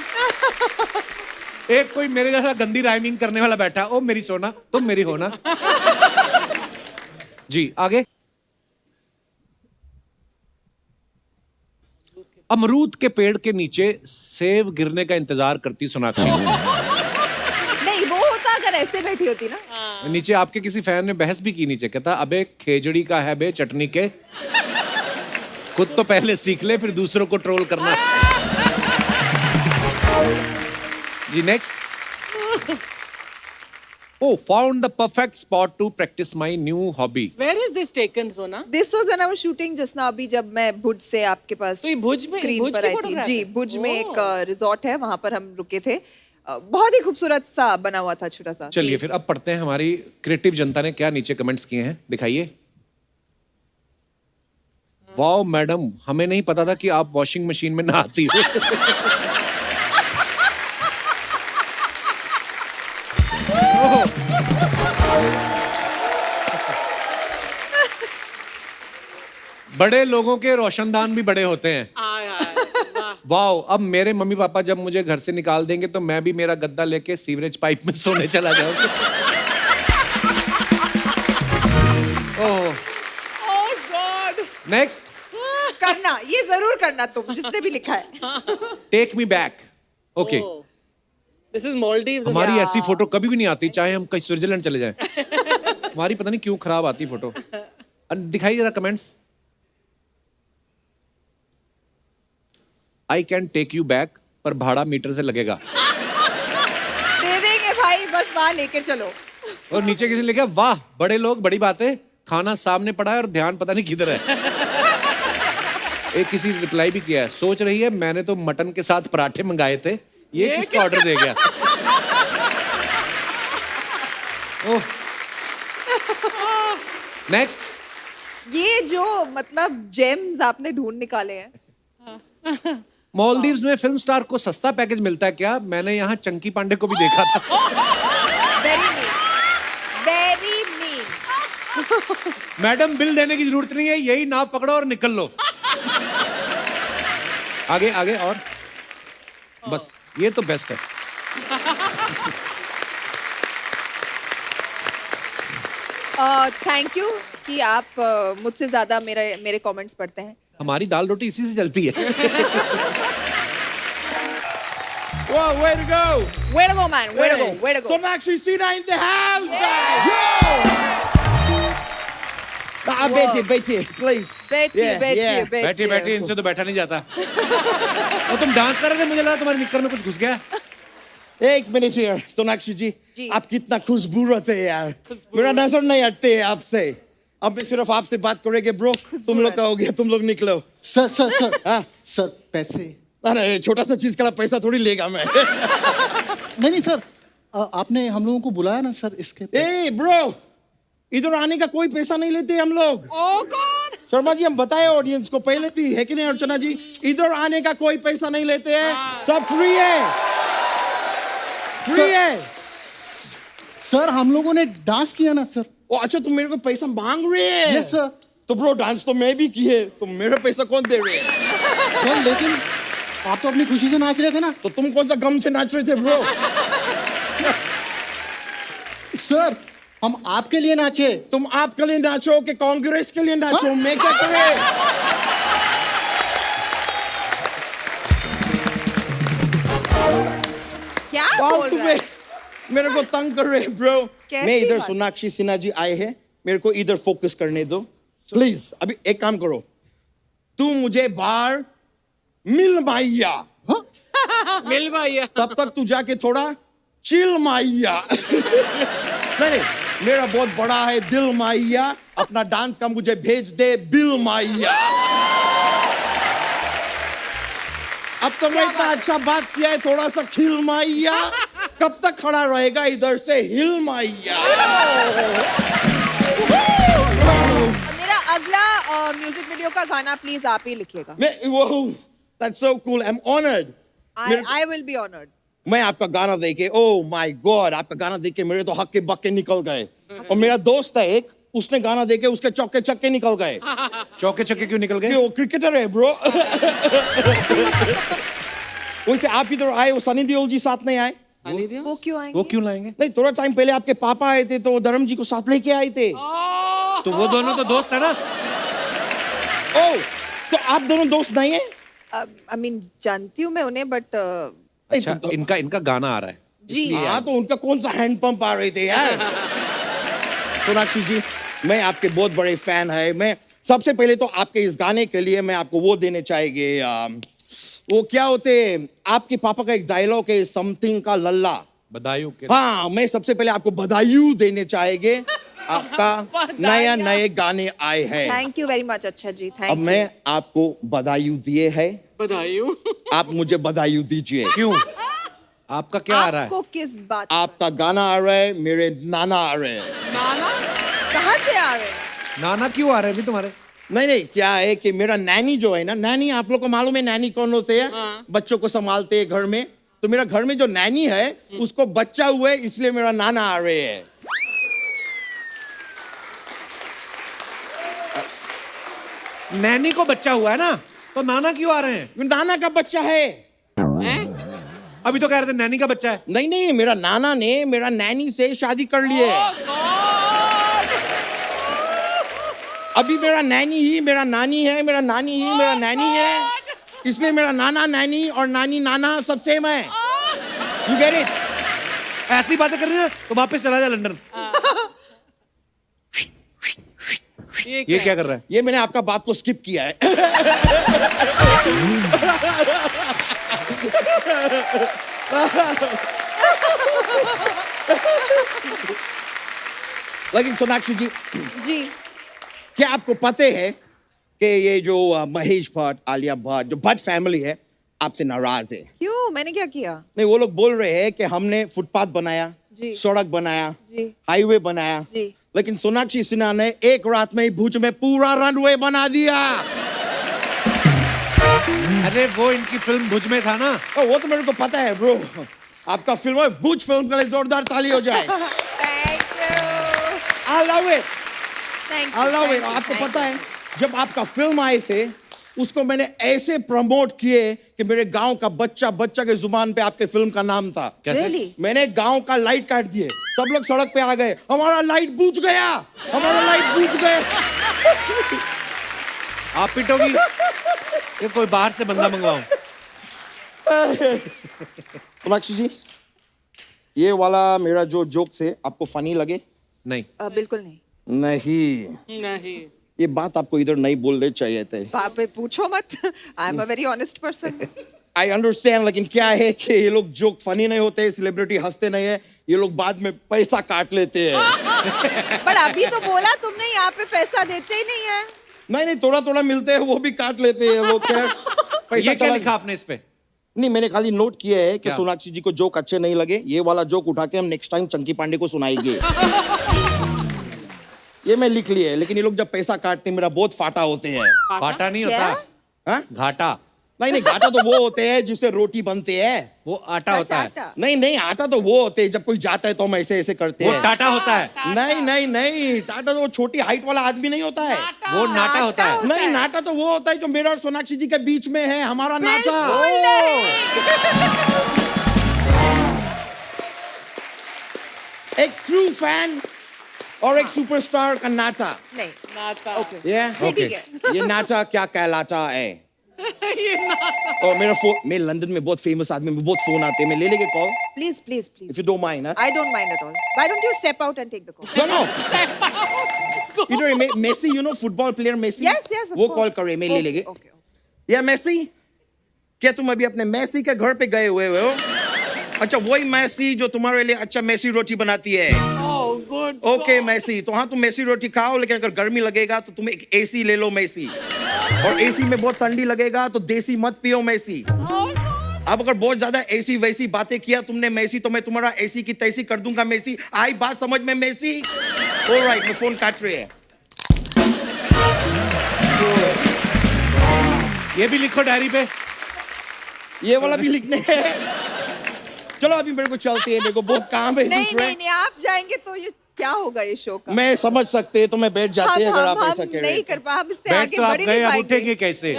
एक कोई मेरे जैसा गंदी राइमिंग करने वाला बैठा, ओ मेरी सोना तुम मेरी होना। जी आगे। अमरूद के पेड़ के नीचे सेब गिरने का इंतजार करती सोनाक्षी। नहीं, वो होता अगर ऐसे बैठी होती ना। नीचे आपके किसी फैन ने बहस भी की, नीचे कहता अबे खेजड़ी का है बे चटनी के, खुद तो पहले सीख ले फिर दूसरों को ट्रोल करना। जी next. Oh, found the perfect spot to practice my new hobby. Where is this taken, Sona? This was when I was shooting just now, अभी जब मैं भुज से आपके पास तो ये भुज में- स्क्रीन भुज पर की आई थी। photograph जी, है? भुज में एक ओह। रिजॉर्ट है, वहां पर हम रुके थे। बहुत ही खूबसूरत सा बना हुआ था, छोटा सा। चलिए फिर अब पढ़ते हैं हमारी क्रिएटिव जनता ने क्या नीचे कमेंट्स किए हैं, दिखाइए। वाओ मैडम, हमें नहीं पता था कि आप वॉशिंग मशीन में नहाती हो। बड़े लोगों के रोशनदान भी बड़े होते हैं। आय हाय, वाह। वाओ, अब मेरे मम्मी पापा जब मुझे घर से निकाल देंगे तो मैं भी मेरा गद्दा लेके सीवरेज पाइप में सोने चला जाऊंगा। Oh, Oh God. नेक्स्ट। करना, ये जरूर करना तुम, जिसने भी लिखा है। Take me back. Okay, Oh. This is Maldives. हमारी ऐसी फोटो कभी भी नहीं आती, चाहे हम कहीं स्विट्जरलैंड चले जाएं। हमारी पता नहीं क्यों खराब आती फोटो। दिखाइए जरा comments. I can take you back, पर भाड़ा मीटर से लगेगा। दे देंगे भाई, बस वहां लेके चलो। और नीचे किसी ने लिखा वाह बड़े लोग बड़ी बातें, खाना सामने पड़ा है और ध्यान पता नहीं किधर है। एक किसी रिप्लाई भी किया है, सोच रही है मैंने तो मटन के साथ पराठे मंगाए थे, ये किसका ऑर्डर दे गया। ओह, नेक्स्ट। ये जो मतलब जेम्स आपने ढूंढ निकाले हैं। मालदीव्स में फिल्म स्टार को सस्ता पैकेज मिलता है क्या? मैंने यहाँ चंकी पांडे को भी देखा था। Very mean, very mean. Madam bill देने की जरूरत नहीं है, यही नाव पकड़ो और निकल लो। आगे आगे और बस, ये तो बेस्ट है। थैंक यू कि आप मुझसे ज्यादा मेरे कमेंट्स पढ़ते हैं। हमारी दाल रोटी इसी से चलती है। Whoa, way to go! Way to go, man. Way to go. Way to go. Sonakshi Sinha in the house, guys! बैठिए, please. बैठिए, Yeah, बैठिए, yeah. बैठिए बैठिए, इनसे तो बैठा नहीं जाता। और तुम डांस कर रहे थे, मुझे लगा तुम्हारे निक्कर में कुछ घुस गया। एक मिनट यार, सोनाक्षी जी, जी। आप कितना खुशबूरत है यार। मेरा नजर नहीं हटते है आपसे। अब मैं सिर्फ आपसे बात करेंगे ब्रो, तुम लोग का हो गया, तुम लोग निकलो। सर हाँ? सर पैसे। अरे छोटा सा चीज का पैसा थोड़ी लेगा मैं। नहीं सर, आपने हम लोगों को बुलाया ना सर इसके ए ब्रो, इधर आने का कोई पैसा नहीं लेते हम लोग। Oh God. शर्मा जी, हम बताए ऑडियंस को पहले भी, है कि नहीं अर्चना जी? इधर आने का कोई पैसा नहीं लेते हैं, सब फ्री है, फ्री है। सर हम लोगों ने डांस किया ना सर। ओ अच्छा, तुम मेरे को पैसा मांग रहे हैं? Yes sir. तो ब्रो डांस तो मैं भी किए, तो मेरा पैसा कौन दे रहे हैं? सर लेकिन आप तो अपनी खुशी से नाच रहे थे ना। तो तुम कौन सा गम से नाच रहे थे ब्रो? सर हम आपके लिए नाचे। तुम आपके लिए नाचो कि कांग्रेस के लिए नाचो? मैं क्या करे? क्या बोल फालतू रहा है? में मेरे को तंग कर रहे हैं ब्रो। कैसी मैं इधर बात? सोनाक्षी सिन्हा जी आए हैं, मेरे को इधर फोकस करने दो प्लीज। अभी एक काम करो, तू मुझे बाहर मिल माइया, मिल भैया। तब तक तू जाके थोड़ा चिल माइया। नहीं, मेरा बहुत बड़ा है दिल माइया, अपना डांस का मुझे भेज दे बिल माइया। अब तो मैं इतना अच्छा बात किया है, थोड़ा सा खिल माइया। कब तक खड़ा रहेगा इधर से हिल माइया। मेरा अगला म्यूजिक वीडियो का गाना प्लीज आप ही लिखिएगा। That's so cool. I'm honored. I will be honored. मैं आपका गाना देखे, ओह माय गॉड, आपका गाना देख के मेरे तो हक्के बक्के निकल गए। और मेरा दोस्त है एक, उसने गाना देखे उसके चौके छक्के निकल गए। चौके छक्के क्यों निकल गए? वो क्रिकेटर है ब्रो। वैसे आप इधर आए, वो सनी देओल जी साथ नहीं आए? वो क्यों आएंगे? वो क्यों लाएंगे? नहीं, थोड़ा टाइम पहले आपके पापा आए थे तो धर्म जी को साथ लेके आए थे। तो वो दोनों तो दोस्त है ना? ओह, तो आप दोनों दोस्त नहीं है? I mean जानती हूँ मैं उन्हें बट अच्छा, इनका गाना आ रहा है। जी हाँ, तो उनका कौन सा हैंड पंप आ रहे थे यार। सोनाक्षी जी, मैं आपके बहुत बड़े फैन है। मैं सबसे पहले तो आपके इस गाने के लिए मैं आपको वो देने चाहेंगे, वो क्या होते, आपके पापा का एक डायलॉग है समथिंग का लल्ला। बधाई के। हाँ, मैं सबसे पहले आपको बधाई देने चाहेंगे, आपका नए गाने आए हैं। Thank you very much. अच्छा जी, थैंक अब यू। मैं आपको बधाई दिए है, बधाई। आप मुझे बधाई दीजिए। क्यों? आपका क्या आ रहा है? आपको किस बात? आपका गाना आ रहा है, मेरे नाना आ रहे हैं। नाना कहाँ से आ रहे हैं? नाना क्यों आ रहे हैं अभी तुम्हारे? नहीं, क्या है कि मेरा नैनी जो है ना, नैनी आप लोग को मालूम है नैनी कौन होते हैं? बच्चों को संभालते हैं घर में। तो मेरा घर में जो नैनी है उसको बच्चा हुआ है, इसलिए मेरा नाना आ रहे हैं। नैनी को बच्चा हुआ है ना, तो नाना क्यों आ रहे हैं? नाना का बच्चा है। अभी तो कह रहे थे नैनी का बच्चा है। नहीं, मेरा नाना ने मेरा नैनी से शादी कर लिए। अभी मेरा नैनी ही मेरा नानी है, मेरा नानी ही मेरा नैनी है, इसलिए मेरा नाना नैनी और नानी नाना सब सेम है। You get it? ऐसी बातें कर रही है तो वापस चला जा लंदन। ये क्या कर रहा है? ये मैंने आपका बात को स्किप किया है। लेकिन सोनाक्षी जी, जी क्या आपको पता है कि ये जो महेश भट्ट, आलिया भट्ट, जो भट्ट फैमिली है, आपसे नाराज है? क्यों? मैंने क्या किया? नहीं, वो लोग बोल रहे हैं कि हमने फुटपाथ बनाया, जी। सड़क बनाया, जी। हाईवे बनाया, जी। लेकिन सोनाक्षी सिन्हा ने एक रात में ही भुज में पूरा रनवे बना दिया। अरे वो इनकी फिल्म भुज में था ना। वो तो मेरे को पता है ब्रो। आपका फिल्म है भुज फिल्म के लिए जोरदार ताली हो जाए। Thank you. I love it. Thank I love you. it. आपको पता है जब आपका फिल्म आए थे उसको मैंने ऐसे प्रमोट किए कि मेरे गांव का बच्चा के जुबान पे आपके फिल्म का नाम था। कैसे? Really? मैंने गांव का लाइट काट दिए, सब लोग सड़क पे आ गए, हमारा लाइट बुझ गया, हमारा लाइट बुझ गया। आप पिटोगी? ये कोई बाहर से बंदा मंगवाओ। सोनाक्षी जी, ये वाला मेरा जो जोक थे आपको फनी लगे? नहीं। बिल्कुल नहीं। नहीं। ये बात आपको इधर नहीं बोलने चाहिए थे। बाप रे, पूछो मत। I am a very honest person. I understand, लेकिन क्या है कि ये लोग जोक फनी नहीं होते, सेलिब्रिटी हंसते नहीं है, ये लोग बाद में पैसा काट लेते हैं। पर अभी तो बोला तुमने यहाँ पे पैसा देते ही नहीं है। नहीं, थोड़ा मिलते हैं, वो भी काट लेते हैं लोग। क्या पैसा ये क्या चला- लिखा आपने इस पे? नहीं, मैंने खाली नोट किया है कि क्या? सोनाक्षी जी को जोक अच्छे नहीं लगे, ये वाला जोक उठा के हम नेक्स्ट टाइम चंकी पांडे को सुनाएंगे। ये मैं लिख लिया है, लेकिन ये लोग जब पैसा काटते हैं मेरा बहुत फाटा होते हैं। फाटा नहीं क्या? होता, हाँ? घाटा। नहीं, घाटा तो वो होते हैं जिससे रोटी बनते हैं। वो आटा होता है। आटा। नहीं, आटा तो वो होते हैं जब कोई जाता है तो हम ऐसे करते वो हैं। टाटा होता है। नहीं, टाटा तो वो छोटी हाइट वाला आदमी नहीं होता है। वो नाटा होता है। नहीं, नाटा तो वो होता है जो मेरा और सोनाक्षी जी के बीच में है, हमारा नाटा। एक ट्रू फैन और एक सुपरस्टार का नाटा। नहीं। नाता। ओके। ये ठीक है। ये नाटा क्या कहलाता है? ये नाता। और मेरा फोन, मैं लंदन में बहुत फेमस आदमी, में बहुत फोन आते हैं, मैं ले लेके call, please please if please. You don't mind. I don't mind at all. Why don't you step out and take the call? No. इधर Messi, you know football player Messi, Yes, yes, of वो course. Call करे, मैं ले Okay, लेंगे। okay. या Messi, क्या तुम अभी अपने मेसी के घर पे गए हुए हो? अच्छा, वही मेसी जो तुम्हारे लिए अच्छा मेसी रोटी बनाती है। Oh, good. Good okay Messi, तो हाँ तुम मैसी रोटी खाओ, लेकिन अगर गर्मी लगेगा तो तुम एक एसी ले लो मैसी, और एसी में बहुत ठंडी लगेगा तो देसी मत पियो मैसी। अब अगर बहुत ज्यादा ऐसी वैसी बातें किया तुमने मैसी, तो मैं तुम्हारा ऐसी की तैसी कर दूंगा मैसी। आई बात समझ में मैसी? ऑलराइट, मैं फोन काट रही है। ये भी लिखो डायरी पे। ये वाला भी लिखने है। चलो अभी मेरे को चलती है, मेरे को बहुत काम है नहीं दूसरे। नहीं नहीं, आप जाएंगे तो ये क्या होगा ये शो का? मैं समझ सकते तो मैं बैठ जाते अगर आप ऐसा हम कह रहे नहीं हैं। कर पा, हम इससे बैठ आगे तो आप बढ़ ही गए, नहीं अब पाएंगे। उठेंगे कैसे?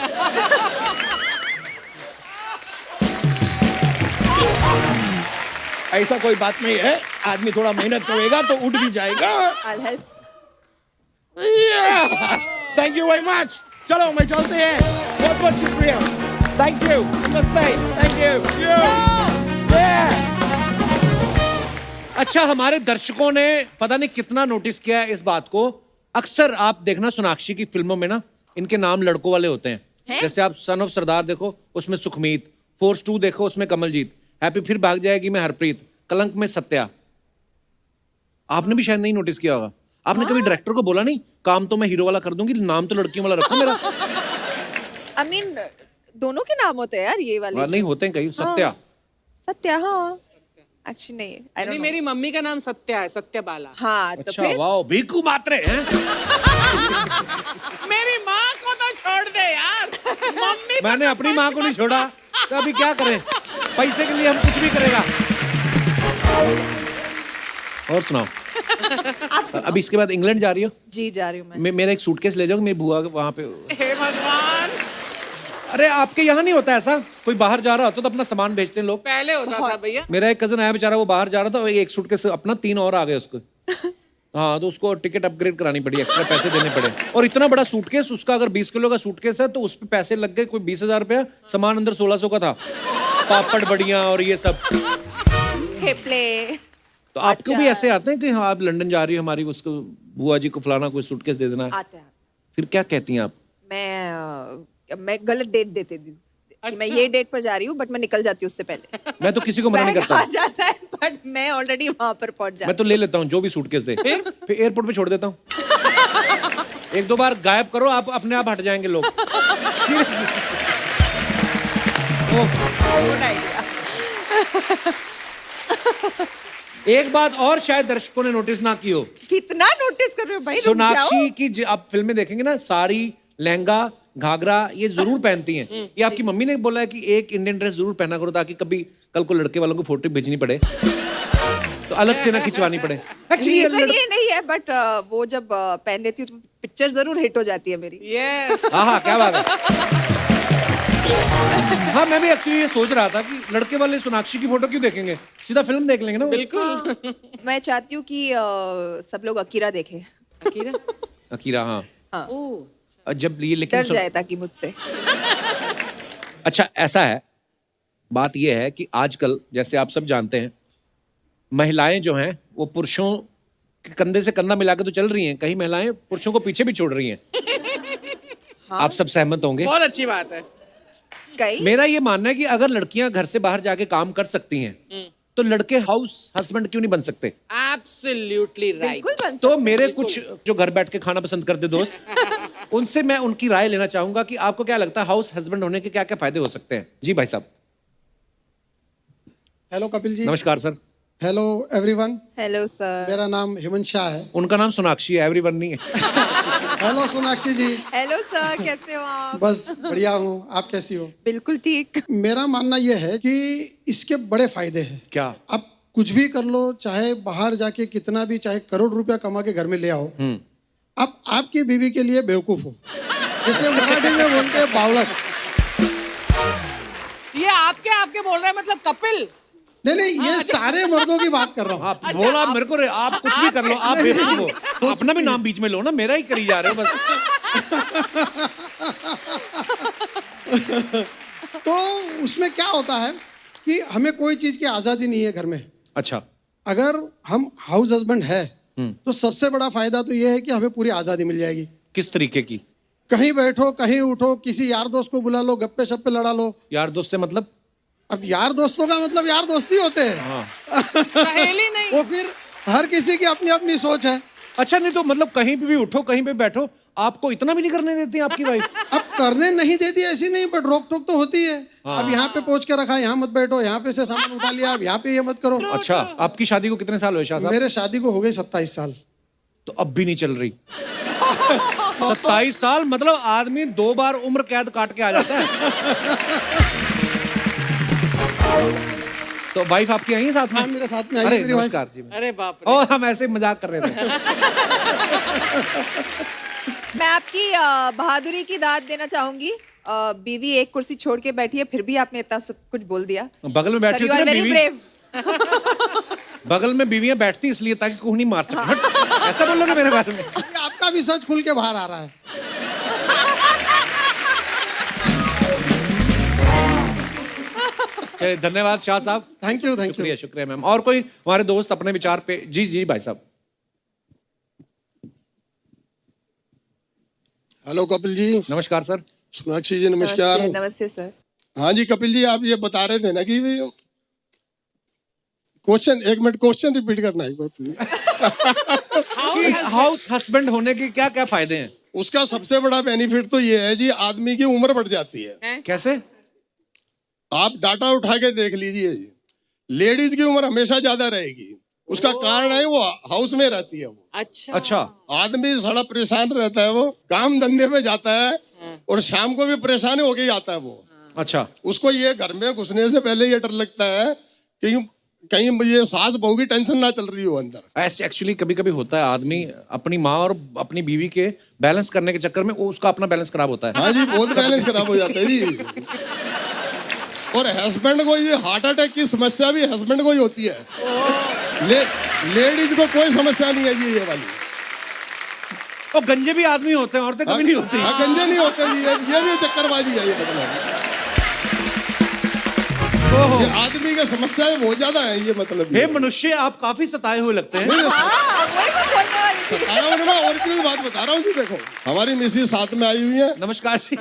ऐसा कोई बात नहीं है, आदमी थोड़ा मेहनत करेगा तो उठ भी जाएगा। I'll help. Thank you very much. चलो मैं चलते हैं, बहुत बहुत शुक्रिया। थैंक यू, नमस्ते, थैंक यू। अच्छा, हमारे दर्शकों ने पता नहीं कितना नोटिस किया है इस बात को। अक्सर आप देखना सोनाक्षी की फिल्मों में ना, इनके नाम लड़कों वाले होते हैं। जैसे आप सन ऑफ सरदार देखो, उसमें सुखमीत, फोर्स 2 देखो, उसमें कमलजीत, हैप्पी फिर भाग जाएगी में हरप्रीत, कलंक में सत्या। आपने भी शायद नहीं नोटिस किया होगा। आपने कभी डायरेक्टर को बोला नहीं, काम तो मैं हीरो वाला कर दूंगी, नाम तो लड़कियों वाला रखो मेरा? I mean, दोनों के नाम होते हैं यार, ये वाले। नहीं होते हैं कहीं। सत्या, सत्या, हाँ। Actually नहीं, I don't नहीं, know. मेरी मम्मी का नाम सत्या है, सत्यबाला। हाँ, तो अच्छा, फिर वाह, भीखू मात्रे हैं। मेरी माँ को तो छोड़ दे यार, मम्मी को मैंने तो अपनी माँ को नहीं छोड़ा, तो अभी क्या करें? पैसे के लिए हम कुछ भी करेगा। और सुनाओ। अभी इसके बाद इंग्लैंड जा रही हो? जी जा रही हूँ मैं। मेरा एक सूटकेस ले जाओ, मेरी बुआ वहां पे। हे भगवान, अरे आपके यहाँ नहीं होता ऐसा? कोई बाहर जा रहा होता तो अपना सामान भेजते हैं लोग। पहले होता था भैया। मेरा एक कजन आया बेचारा, वो बाहर जा रहा था, एक सूटकेस अपना 3 और आ गए उसको। हाँ, तो उसको टिकट अपग्रेड करानी पड़ी, एक्स्ट्रा पैसे देने पड़े। और इतना बड़ा सूटकेस, उसका अगर 20 किलो का सूटकेस है तो उस पे पैसे लग गए कोई 20,000 रुपया, सामान अंदर 1600 का था, पापड़ बड़ियां और ये सब। थेपले। तो आपको भी ऐसे आते हैं कि हाँ आप लंदन जा रही हो, हमारी उसको बुआ जी को फलाना कोई सूटकेस दे देना है? आते हैं। फिर क्या कहती हैं आप? मैं गलत डेट देती थी कि मैं ये डेट पर जा रही हूँ, बट मैं निकल जाती हूँ उससे पहले। मैं तो किसी को मना नहीं बैग करता आ हूँ। जाता है, बट मैं ऑलरेडी वहां पर पहुंच जाती मैं तो ले लेता हूँ जो भी सूटकेस दे, फिर एयरपोर्ट पे छोड़ देता हूँ। 1-2 बार गायब करो, आप अपने आप हट जाएंगे लोग। एक बात और शायद दर्शकों ने नोटिस ना की हो, कितना नोटिस कर रहे हो भाई? रुक सोनाक्षी जाओ। की आप फिल्में देखेंगे ना, साड़ी, लहंगा, घाघरा ये जरूर पहनती हैं। ये आपकी मम्मी ने बोला है कि एक इंडियन ड्रेस जरूर पहना करो, ताकि कभी कल को लड़के वालों को फोटो भेजनी पड़े तो अलग से ना खिंचवानी पड़े। एक्चुअली रीजन ये नहीं है, बट वो जब पहन लेती हूँ तो पिक्चर जरूर हिट हो जाती है मेरी। यस, हाँ, क्या बात है। हाँ, मैं भी एक्चुअली ये सोच रहा था कि लड़के वाले सोनाक्षी की फोटो क्यों देखेंगे, सीधा फिल्म देख लेंगे ना। बिल्कुल। मैं चाहती हूँ कि सब लोग अकीरा देखें, अकीरा, हाँ। और जब ये डर लेकिन जाए ताकि मुझसे। अच्छा, ऐसा है, बात ये है कि आजकल जैसे आप सब जानते हैं, महिलाएं जो हैं वो पुरुषों के कंधे से कंधा मिला के तो चल रही हैं, कहीं महिलाएं पुरुषों को पीछे भी छोड़ रही हैं। आप सब सहमत होंगे। बहुत अच्छी बात है। कई मेरा ये मानना है कि अगर लड़कियां घर से बाहर जाके काम कर सकती हैं तो लड़के हाउस हस्बैंड क्यों नहीं बन सकते? Absolutely right. बिल्कुल बन तो सकते मेरे कुछ जो घर बैठ के खाना पसंद करते दोस्त, उनसे मैं उनकी राय लेना चाहूंगा कि आपको क्या लगता है हाउस हस्बैंड होने के क्या क्या फायदे हो सकते हैं? जी भाई साहब। हेलो कपिल जी। नमस्कार sir. Hello everyone. Hello sir. मेरा नाम हेमंत शाह है। उनका नाम सोनाक्षी है, एवरीवन नहीं है। हेलो सोनाक्षी जी। हेलो सर, कैसे हो आप? बस बढ़िया हूँ, आप कैसी हो? बिल्कुल ठीक। मेरा मानना यह है कि इसके बड़े फायदे हैं। क्या? आप कुछ भी कर लो, चाहे बाहर जाके कितना भी, चाहे करोड़ रुपया कमा के घर में ले आओ, आप आपकी बीवी के लिए बेवकूफ हो, जैसे मराठी में बोलते हैं बावलट। ये आपके बोल रहे हैं, मतलब कपिल? नहीं, ये सारे मर्दों की बात कर रहा हूँ। आप बोला मेरे को, आप कुछ भी कर लो, आप बेवकूफ हो। अपना भी नाम बीच में लो ना, मेरा ही करी जा रहे हो बस। तो उसमें क्या होता है कि हमें कोई चीज की आजादी नहीं है घर में। अच्छा, अगर हम हाउस हस्बैंड है तो सबसे बड़ा फायदा तो ये है कि हमें पूरी आजादी मिल जाएगी। किस तरीके की? कहीं बैठो, कहीं उठो, किसी यार दोस्त को बुला लो, गप्पे शप्पे लड़ा लो। यार दोस्त से मतलब? अब यार दोस्तों का मतलब यार दोस्ती होते हैं। सहेली नहीं। वो फिर हर किसी की अपनी अपनी सोच है। अच्छा, नहीं तो मतलब कहीं पे भी उठो, कहीं पे बैठो, आपको इतना भी नहीं करने देती आपकी वाइफ? अब करने नहीं देती ऐसी नहीं, बट रोक टोक तो होती है। अब यहाँ पे पहुंच के रखा, यहाँ मत बैठो, यहाँ पे से सामान उठा लिया, अब यहाँ पे ये मत करो। अच्छा, आपकी शादी को कितने साल हुए शाह साहब? मेरे शादी को हो गए 27 साल। तो अब भी नहीं चल रही? 27 साल मतलब आदमी 2 बार उम्र कैद काट के आ जाता है। तो वाइफ आपकी आई है साथ में? हाँ, मेरे साथ में आई अरे मेरी वाइफ। नमस्कार जी। अरे बाप रे। और हम ऐसे ही मजाक कर रहे थे। मैं आपकी बहादुरी की दाद देना चाहूंगी। बीवी एक कुर्सी छोड़ के बैठी है, फिर भी आपने इतना सब कुछ बोल दिया। बगल में बैठी Sir, you होती are है very बीवी। brave. बगल में बीवियां बैठती इसलिए ताकि कोई नहीं मार सके। हट, ऐसा बोलोगे मेरे बारे में? आपका भी सच खुल के बाहर आ रहा है। चलिए, धन्यवाद शाह साहब। Thank you, thank you. शुक्रिया, शुक्रिया मैम। और कोई हमारे दोस्त अपने विचार पे? जी जी भाई साहब। हेलो कपिल जी। नमस्कार सर। सोनाक्षी जी नमस्कार। नमस्ते सर। हाँ जी कपिल जी, आप ये बता रहे थे ना कि क्वेश्चन, 1 मिनट क्वेश्चन रिपीट करना है। कि हाउस हस्बैंड होने के क्या क्या फायदे हैं? उसका सबसे बड़ा बेनिफिट तो ये है जी, आदमी की उम्र बढ़ जाती है। कैसे? आप डाटा उठा के देख लीजिए जी, लेडीज की उम्र हमेशा ज्यादा रहेगी। उसका कारण है वो हाउस में रहती है। वो अच्छा अच्छा, आदमी सारा परेशान रहता है, वो काम धंधे में जाता है और शाम को भी परेशान होके ही आता है वो। अच्छा। उसको ये घर में घुसने से पहले ये डर लगता है कि कहीं ये सास बहू की टेंशन ना चल रही हो अंदर। ऐसे एक्चुअली कभी कभी होता है, आदमी अपनी माँ और अपनी बीवी के बैलेंस करने के चक्कर में वो उसका अपना बैलेंस खराब होता है। हाँ जी, बहुत बैलेंस खराब हो जाता है जी। और हस्बैंड को ये हार्ट अटैक की समस्या भी हस्बैंड को ही होती है। लेडीज को कोई समस्या नहीं है जी ये वाली। और गंजे भी आदमी होते हैं, औरतें कभी नहीं होती। हाँ, गंजे नहीं होते जी, ये भी चक्करबाजी है ये मतलब। ये आदमी की समस्याएं बहुत ज्यादा है ये मतलब। हे मनुष्य, आप काफी सताए हुए लगते हैं। सताया हूं मैं, और की बात बता रहा हूँ जी। देखो, हमारी मिसेज साथ में आई हुई है। नमस्कार जी।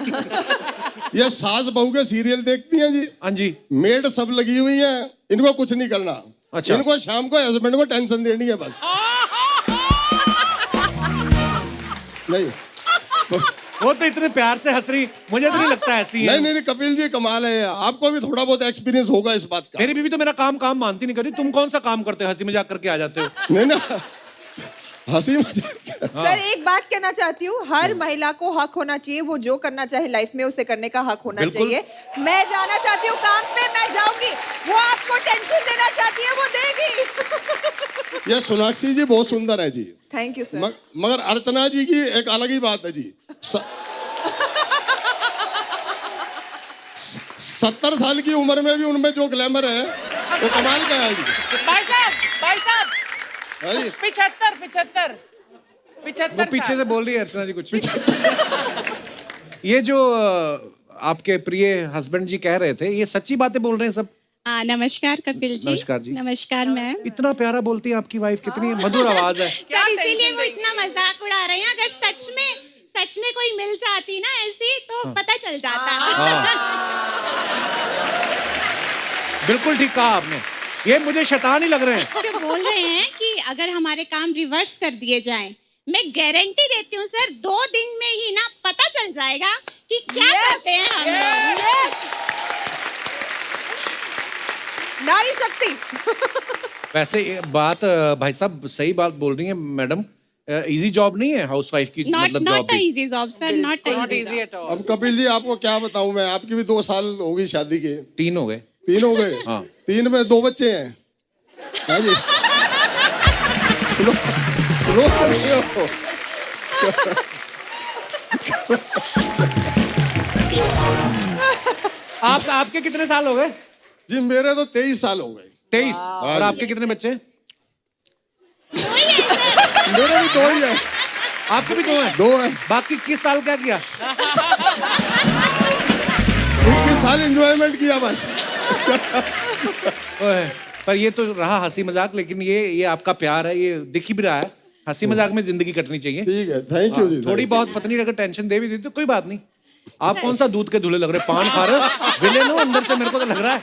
ये सास बहू के सीरियल देखती हैं जी। हाँ जी। मेड सब लगी हुई है, इनको कुछ नहीं करना। अच्छा। इनको शाम को हस्बैंड को टेंशन देनी है बस। नहीं वो तो इतने प्यार से हंस रही, मुझे तो नहीं लगता ऐसी है। नहीं, कपिल जी कमाल है। आपको भी थोड़ा बहुत एक्सपीरियंस होगा इस बात का। मेरी बीवी तो मेरा काम मानती नहीं करती। तुम कौन सा काम करते हो, हंसी मजाक करके आ जाते हो? नहीं ना, हंसी मजाक। सर एक बात कहना चाहती हूँ, हर महिला को हक होना चाहिए, वो जो करना चाहे लाइफ में उसे करने का हक होना बिल्कुल। चाहिए। मैं जाना चाहती हूँ काम पे, मैं जाऊंगी। वो आपको टेंशन देना चाहती है, वो देगी। ये सोनाक्षी जी बहुत सुंदर है जी। Thank you sir. मगर अर्चना जी की एक अलग ही बात है जी। 70 साल की उम्र में भी उनमें जो ग्लैमर है वो कमाल का है जी। भाई साहब है जी। 75 वो पीछे से बोल रही है अर्चना जी कुछ। ये जो आपके प्रिय हस्बैंड जी कह रहे थे, ये सच्ची बातें बोल रहे हैं सब? नमस्कार कपिल जी। नमस्कार जी। नमस्कार मैम। इतना प्यारा बोलती है आपकी वाइफ, कितनी मधुर आवाज है। सर इसीलिए वो इतना मजाक उड़ा रहे हैं। अगर सच में कोई मिल जाती ना ऐसी तो पता चल जाता। बिल्कुल ठीक कहा आपने। ये मुझे शैतान ही लग रहे हैं। जो बोल रहे हैं कि अगर हमारे काम रिवर्स कर दिए जाएं, मैं गारंटी देती हूँ सर 2 दिन में ही ना पता चल जाएगा कि क्या करते हैं हम लोग। नारी शक्ति। वैसे ये बात भाई साहब सही बात बोल रही है मैडम। इजी जॉब नहीं है हाउसवाइफ की, मतलब जॉब नॉट भी। Easy job sir, not easy. अब कपिल जी आपको क्या बताऊं मैं, आपकी भी 2 साल हो गई शादी के। 3 हो गए। 3 हो गए। हाँ। 3 में 2 बच्चे हैं। हाँ जी। स्लो तो नहीं हो। आपके कितने साल हो गए? जी मेरे तो 23 साल हो गए। 23। और आपके कितने बच्चे? मेरे भी 2 ही है। आपके भी 2 हैं? 2 हैं। बाकी 21 साल क्या किया? 21 साल एंजॉयमेंट किया बस। ओए, पर ये तो रहा हंसी मजाक, लेकिन ये आपका प्यार है, ये दिख ही भी रहा है। हंसी मजाक में जिंदगी कटनी चाहिए। ठीक है, थैंक यू जी। थोड़ी बहुत पत्नी अगर टेंशन दे भी दी तो कोई बात नहीं। आप कौन सा दूध के धुले लग रहे, पान खा रहे हो? विलेन हो अंदर से, मेरे को तो लग रहा है।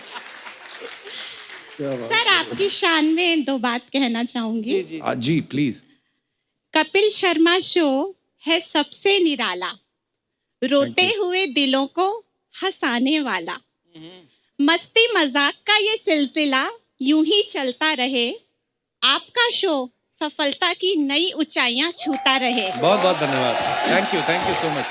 सर आपकी शान में 2 बात कहना चाहूंगी। जी प्लीज। कपिल शर्मा शो है सबसे निराला, रोते हुए दिलों को हंसाने वाला। मस्ती मजाक का ये सिलसिला यूं ही चलता रहे, आपका शो सफलता की नई ऊंचाइयां छूता रहे। बहुत बहुत धन्यवाद, थैंक यू सो मच,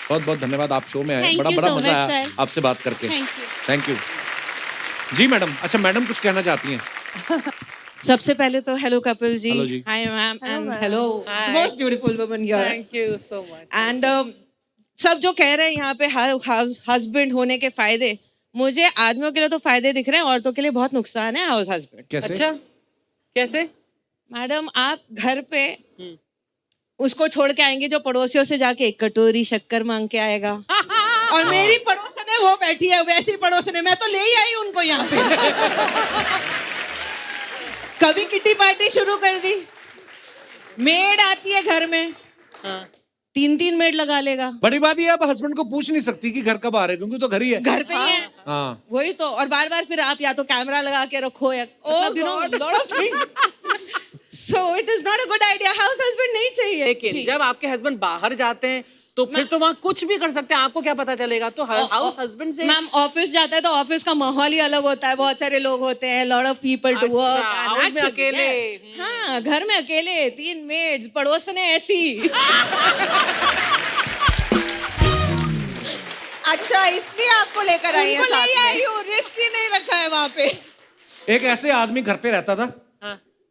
बहुत बहुत धन्यवाद। आप शो में आए, Thank बड़ा you बड़ा so मजा much, आया sir. आपसे बात करके। थैंक यू। जी मैडम। अच्छा मैडम कुछ कहना चाहती हैं? सबसे पहले तो hello Kapil ji, Hello ji. Hi ma'am and ma'am. Hello most beautiful woman here thank you so much. And सब जो कह रहे हैं यहाँ पे हस्बैंड होने के फायदे, मुझे आदमियों के लिए तो फायदे दिख रहे हैं, औरतों के लिए बहुत नुकसान है हाउस हस्बैंड। कैसे? अच्छा कैसे? मैडम आप घर पे उसको छोड़ के आएंगे जो पड़ोसियों से जाके 1 कटोरी शक्कर मांग के आएगा, और मेरी पड़ोसन है वो बैठी है वैसी पड़ोसन है, मैं तो ले ही आई उनको यहाँ पे। कभी किटी पार्टी शुरू कर दी, मेड आती है घर में, 3 मेड लगा लेगा। बड़ी बात ये आप हस्बैंड को पूछ नहीं सकती कि घर कब आ रहे हैं, क्योंकि तो घर ही है। घर पे ही है। हाँ वही तो, और बार बार फिर आप या तो कैमरा लगा के रखो या so it is not a good idea. House husband नहीं चाहिए। लेकिन जब आपके हस्बैंड बाहर जाते हैं तो फिर तो वहाँ कुछ भी कर सकते हैं, आपको क्या पता चलेगा? तो हाउस हस्बैंड से मैम ऑफिस जाता है तो ऑफिस का माहौल ही अलग होता है, बहुत सारे लोग होते हैं, lot of people to work. House में अकेले। हाँ घर में अकेले, 3 मेड्स, पड़ोसन है ऐसी। अच्छा इसलिए आपको लेकर आई है उनको साथ ले में। आई हूँ, रिस्क ही नहीं रखा है वहाँ पे। एक ऐसे आदमी घर पे रहता था,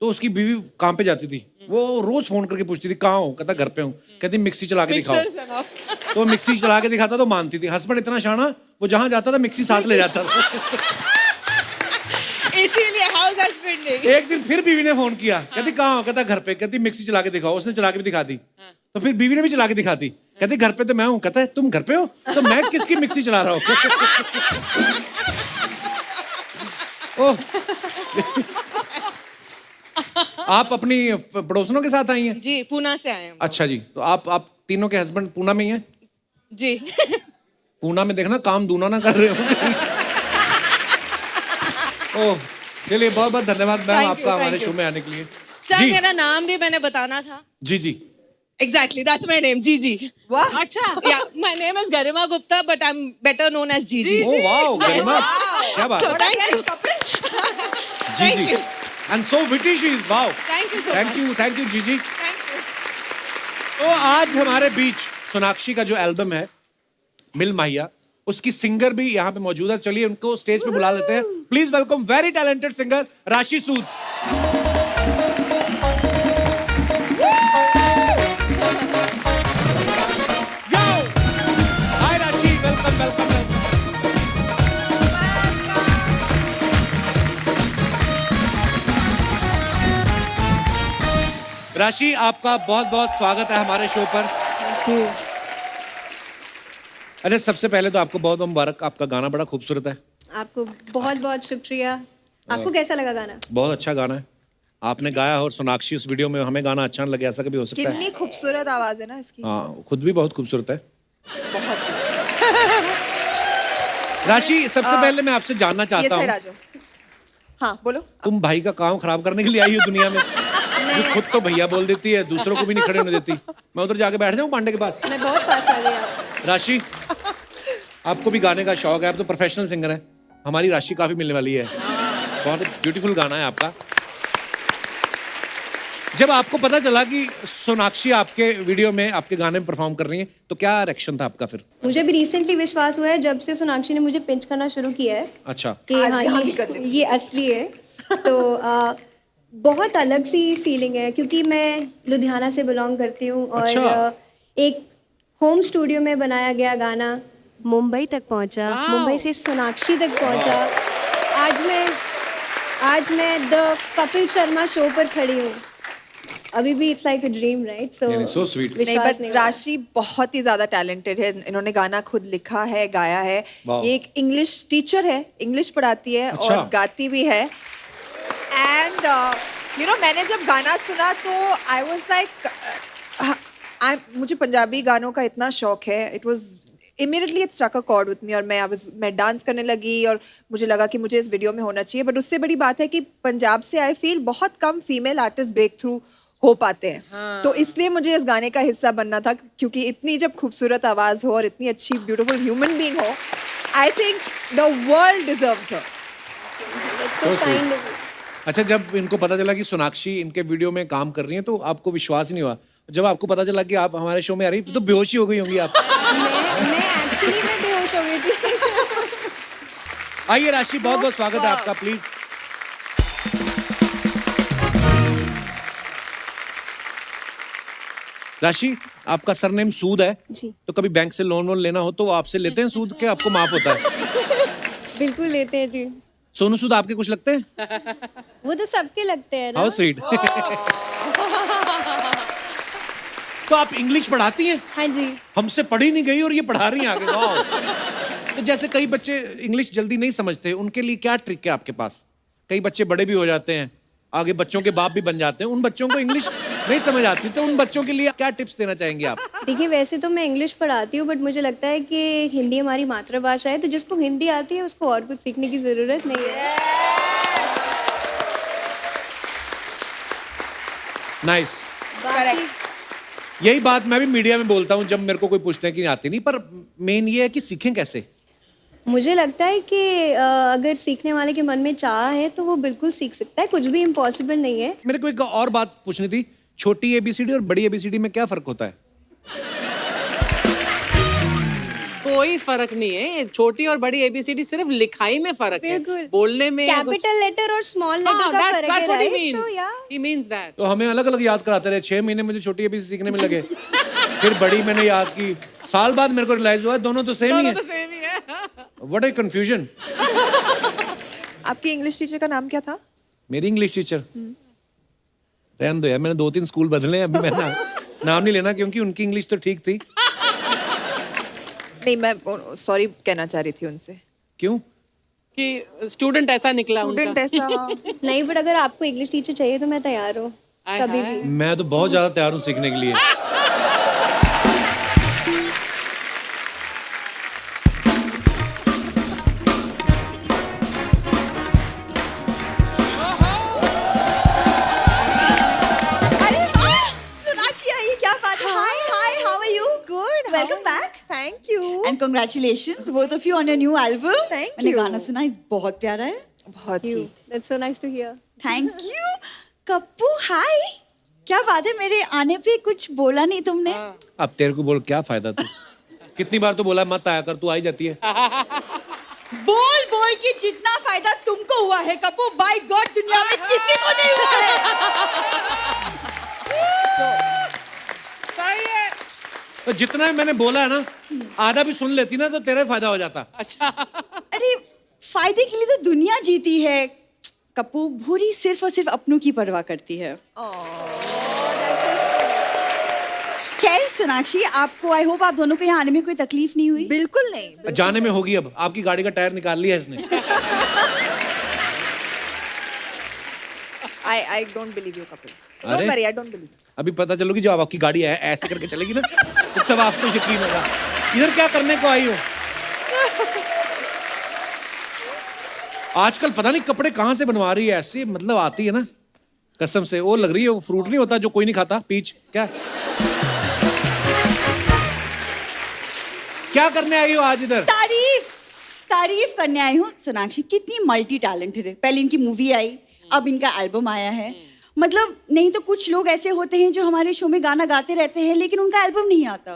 तो उसकी बीवी काम पे जाती थी, वो रोज फोन करके पूछती थी कहाँ हो, कहता घर पे हूँ, कहती मिक्सी चला के दिखाओ, तो मिक्सी चला के दिखाता तो मानती थी। हस्बैंड इतना शाना, वो जहाँ जाता था मिक्सी साथ ले जाता था। इसीलिए हाउस हस्बैंड नहीं। एक दिन फिर बीवी ने फोन किया, कहती कहाँ हो, कहता घर पे, कहती मिक्सी चला के दिखाओ, उसने चला के भी दिखा दी। तो फिर बीवी ने भी चला के दिखाती, कहती घर पे तो मैं हूँ, कहता है तुम घर पे हो तो मैं किसकी मिक्सी चला रहा हूँ। ओह आप अपनी पड़ोसनों के साथ आई हैं? जी पूना से आए हैं। अच्छा जी, तो आप तीनों के हस्बैंड पूना में ही हैं? जी। पूना में देखना काम दूना ना कर रहे हो। ओह चलिए बहुत बहुत धन्यवाद मैम Thank you, आपका हमारे thank you. शो में आने के लिए। सर जी मेरा नाम भी मैंने बताना था। जी Exactly, that's my name, Gigi. वाह अच्छा Yeah, my name is Garima Gupta, but I'm better known as Gigi. Oh wow Garima, क्या बात है। Thank you. जी जी and so witty she is, wow Thank you so much. Thank you जी जी। Thank you. तो आज हमारे बीच सोनाक्षी का जो एल्बम है मिल माहिया, उसकी सिंगर भी यहाँ पे मौजूद है। चलिए उनको स्टेज पे बुला लेते हैं। Please welcome very talented singer राशि सूद। हाय राशि, वेलकम वेलकम। राशि आपका बहुत बहुत स्वागत है हमारे शो पर। अरे सबसे पहले तो आपको बहुत मुबारक, आपका गाना बड़ा खूबसूरत है। आपको बहुत बहुत शुक्रिया। आपको कैसा लगा गाना? बहुत अच्छा गाना है आपने गाया, और सोनाक्षी उस वीडियो में हमें गाना अच्छा न लगे, ऐसा कभी हो सकता है? कितनी खूबसूरत आवाज है ना इसकी। हाँ खुद भी बहुत खूबसूरत है। राशि सबसे पहले मैं आपसे जानना चाहता ये हूँ, सर आ जाओ। हाँ बोलो। तुम भाई का काम खराब करने के लिए आई हो दुनिया में? ये खुद तो भैया बोल देती है, दूसरों को भी नहीं खड़े होने देती। मैं उधर जाके बैठ जाऊँ पांडे के पास? मैं बहुत पास आ गई आप। राशि आपको भी गाने का शौक है, आप तो प्रोफेशनल सिंगर हैं, हमारी राशि काफी मिलने वाली है। बहुत ब्यूटीफुल गाना है आपका। जब आपको पता चला कि सोनाक्षी आपके वीडियो में आपके गाने में परफॉर्म कर रही है, तो क्या रिएक्शन था आपका फिर? मुझे भी रिसेंटली विश्वास हुआ है जब से सोनाक्षी ने मुझे पिंच करना शुरू किया है अच्छा कि आज हाँ यहाँ भी कर ये असली है। तो बहुत अलग सी फीलिंग है, क्योंकि मैं लुधियाना से बिलोंग करती हूँ और अच्छा। एक होम स्टूडियो में बनाया गया गाना मुंबई तक पहुँचा, मुंबई से सोनाक्षी तक पहुँचा। आज मैं द कपिल शर्मा शो पर खड़ी हूँ। अभी भी it's like a dream, right? so sweet. नहीं बट राशि बहुत ही ज्यादा टैलेंटेड है। इन्होंने गाना खुद लिखा है, गाया है। ये एक इंग्लिश टीचर है, इंग्लिश पढ़ाती है अच्छा। और गाती भी है। एंड यू नो मैंने जब गाना सुना तो आई वाज लाइक, मुझे पंजाबी गानों का इतना शौक है। It was immediately it struck a chord with me और मैं डांस करने लगी और मुझे लगा कि मुझे इस वीडियो में होना चाहिए. बट उससे बड़ी बात है कि पंजाब से आई फील बहुत कम फीमेल आर्टिस्ट ब्रेक थ्रू हो पाते हैं. तो इसलिए मुझे इस गाने का हिस्सा बनना था, क्योंकि इतनी जब खूबसूरत आवाज हो और इतनी अच्छी ब्यूटीफुल ह्यूमन बीइंग हो, I think the world deserves her. So kind of it. अच्छा, जब इनको पता चला कि सोनाक्षी इनके वीडियो में काम कर रही हैं तो आपको विश्वास नहीं हुआ? जब आपको पता चला कि आप हमारे शो में आ रही तो बेहोश ही हो गई होंगी आप. मैं एक्चुअली मैं बेहोश हो गई थी. आइए राशि, बहुत बहुत स्वागत है आपका. प्लीज. राशि, आपका सरनेम सूद है जी. तो कभी बैंक से लोन वोन लेना हो तो आपसे लेते हैं सूद के आपको माफ होता है? बिल्कुल लेते हैं जी. सोनू सूद आपके कुछ लगते हैं? वो तो सबके लगते हैं ना. How sweet. तो आप इंग्लिश पढ़ाती हैं? हाँ जी. हमसे पढ़ी नहीं गई और ये पढ़ा रही हैं आगे. वाह. तो जैसे कई बच्चे इंग्लिश जल्दी नहीं समझते, उनके लिए क्या ट्रिक है आपके पास? कई बच्चे बड़े भी हो जाते हैं, आगे बच्चों के बाप भी बन जाते हैं, उन बच्चों को इंग्लिश नहीं समझ आती, तो उन बच्चों के लिए क्या टिप्स देना चाहेंगे आप? देखिए, वैसे तो मैं इंग्लिश पढ़ाती हूँ, बट मुझे लगता है कि हिंदी हमारी मातृभाषा है, तो जिसको हिंदी आती है उसको और कुछ सीखने की जरूरत नहीं है. नाइस. बाकी यही बात मैं भी मीडिया में बोलता हूँ जब मेरे को कोई पूछते हैं कि नहीं आती. नहीं, पर मेन ये है कि सीखें कैसे. मुझे लगता है कि अगर सीखने वाले के मन में चाह है तो वो बिल्कुल सीख सकता है. कुछ भी इम्पॉसिबल नहीं है. मेरे को एक और बात पूछनी थी. छोटी एबीसीडी और बड़ी एबीसीडी में क्या फर्क होता है? कोई फर्क नहीं है. छोटी और बड़ी एबीसीडी सिर्फ लिखाई में फर्क है, बिल्कुल. बोलने में कैपिटल लेटर और स्मॉल लेटर का फर्क है, राइट? सो या he means that. तो हमें अलग अलग याद कराते रहे. 6 महीने मुझे छोटी एबीसीडी सीखने में लगे, फिर बड़ी मैंने याद की. साल बाद मेरे को रियलाइज हुआ दोनों तो सेम ही है. सेम ही है. What a confusion. आपकी इंग्लिश टीचर का नाम क्या था? मेरी इंग्लिश टीचर, रहने दो यार, मैंने 2-3 स्कूल बदले हैं. अभी मैं नाम नहीं लेना क्योंकि उनकी इंग्लिश तो ठीक थी. नहीं, मैं सॉरी कहना चाह रही थी उनसे. क्यों? कि स्टूडेंट ऐसा निकला स्टूडेंट ऐसा. नहीं, बट अगर आपको इंग्लिश टीचर चाहिए तो मैं तैयार हूँ कभी भी. मैं तो बहुत ज्यादा तैयार हूँ सीखने के लिए. अरे वाह, सोनाक्षी आई, क्या बात है. Hi hi, how are you? Good. Welcome back. Thank you. And congratulations both of you on your new album. Thank मैंने you. गाना सुना, इस बहुत प्यारा है. बहुत ही. That's so nice to hear. Thank you. Kappu hi, क्या बात है, मेरे आने पे कुछ बोला नहीं तुमने? अब तेरे को बोल क्या फायदा तू. कितनी बार तो बोला मत आया कर, तू आई जाती है. बोल बोल के जितना फायदा तुमको हुआ है कप्पू, बाय गॉड दुनिया में किसी को नहीं हुआ है. सही है. तो जितना मैंने बोला है ना, आधा भी सुन लेती ना तो तेरा ही फायदा हो जाता. अच्छा. अरे फायदे के लिए तो दुनिया जीती है कप्पू. भूरी सिर्फ और सिर्फ अपनों की परवाह करती है. खैर सोनाक्षी, आपको आई होप आप दोनों को यहाँ आने में कोई तकलीफ नहीं हुई? बिल्कुल नहीं. जाने में होगी. अब आपकी गाड़ी का टायर निकाल लिया इसने. I don't believe you, Kapil. अरे? Don't worry, I don't believe. अभी पता चलोगी जब आपकी गाड़ी ऐसे करके चलेगी ना, तो तब आपको यकीन होगा. इधर क्या करने को आई हो? आजकल पता नहीं कपड़े कहाँ से बनवा रही है ऐसे, मतलब आती है ना कसम से. वो लग रही है वो फ्रूट नहीं होता जो कोई नहीं खाता, पीच. क्या करने आई हो आज इधर? तारीफ करने आई हूँ. सोनाक्षी कितनी मल्टी टैलेंटेड है. पहले इनकी मूवी आई, अब इनका एल्बम आया है. मतलब नहीं तो कुछ लोग ऐसे होते हैं जो हमारे शो में गाना गाते रहते हैं लेकिन उनका एल्बम नहीं आता.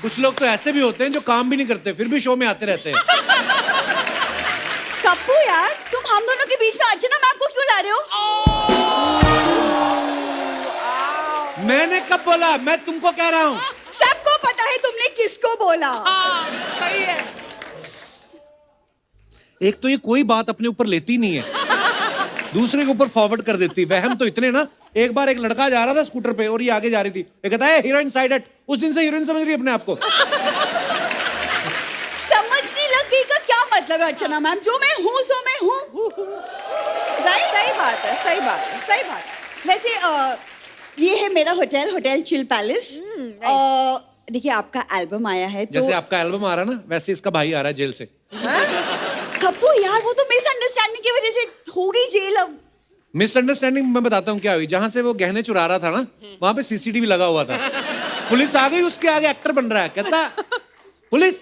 कुछ लोग तो ऐसे भी होते हैं जो काम भी नहीं करते फिर भी शो में आते रहते हैं. कप्पू यार, तुम हम दोनों के बीच में अर्चना मैम को क्यों ला रहे हो? मैंने कब बोला? मैं तुमको कह रहा हूँ. सबको पता है तुमने किसको बोला. सही है. एक तो ये कोई बात अपने ऊपर लेती नहीं है, दूसरे के ऊपर फॉरवर्ड कर देती. वहम तो इतने ना. एक बार एक लड़का जा रहा था स्कूटर पे और ये आगे जा रही थी. ये कहता है हीरोइन साइड हट. उस दिन से हीरोइन समझ रही है अपने आप को. समझने लगी का क्या मतलब है अर्चना मैम? जो मैं हूँ सो मैं हूँ. राइट. सही बात है, सही बात है, सही बात है. वैसे ये है मेरा होटल, होटल चिल पैलेस। और देखिए आपका एल्बम आया है तो जैसे आपका एल्बम आ रहा ना, वैसे इसका भाई आ रहा है जेल से। कपूर यार, वो तो मिसअंडरस्टैंडिंग की वजह से हो गई जेल। अब मिसअंडरस्टैंडिंग मैं बताता हूँ क्या हुई। जहां से वो गहने चुरा रहा था ना, वहां पे सीसीटीवी लगा हुआ था। पुलिस आ गई, उसके आगे एक्टर बन रहा है, कहता police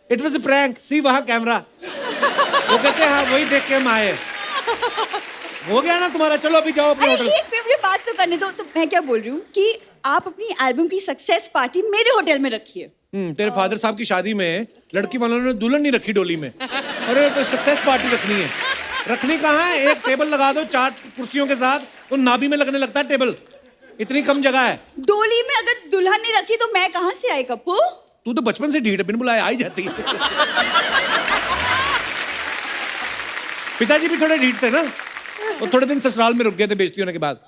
it was a prank, see वहां कैमरा। वो कहते हैं हाँ वही देख के हम आए। हो गया ना तुम्हारा, चलो अभी जाओ अपने होटल। एक मिनट बात तो करने दो। तो मैं क्या बोल रही हूँ कि आप अपनी एल्बम की सक्सेस पार्टी मेरे होटल में रखिए। तेरे फादर साहब की शादी में लड़की वालों ने दुल्हन नहीं रखी डोली में। अरे तो सक्सेस पार्टी रखनी है। रखनी कहाँ है? एक टेबल लगा दो 4 कुर्सियों के साथ, तो नाभि में लगने लगता है टेबल। इतनी कम जगह है। डोली में अगर दुल्हन नहीं रखी तो मैं कहाँ से आई कप्पू? तू तो बचपन से ढीठ, बिन बुलाए आई जाती है। पिताजी भी थोड़े ढीठ थे ना, वो थोड़े दिन ससुराल में रुक गए थे बेइज्जती होने के बाद।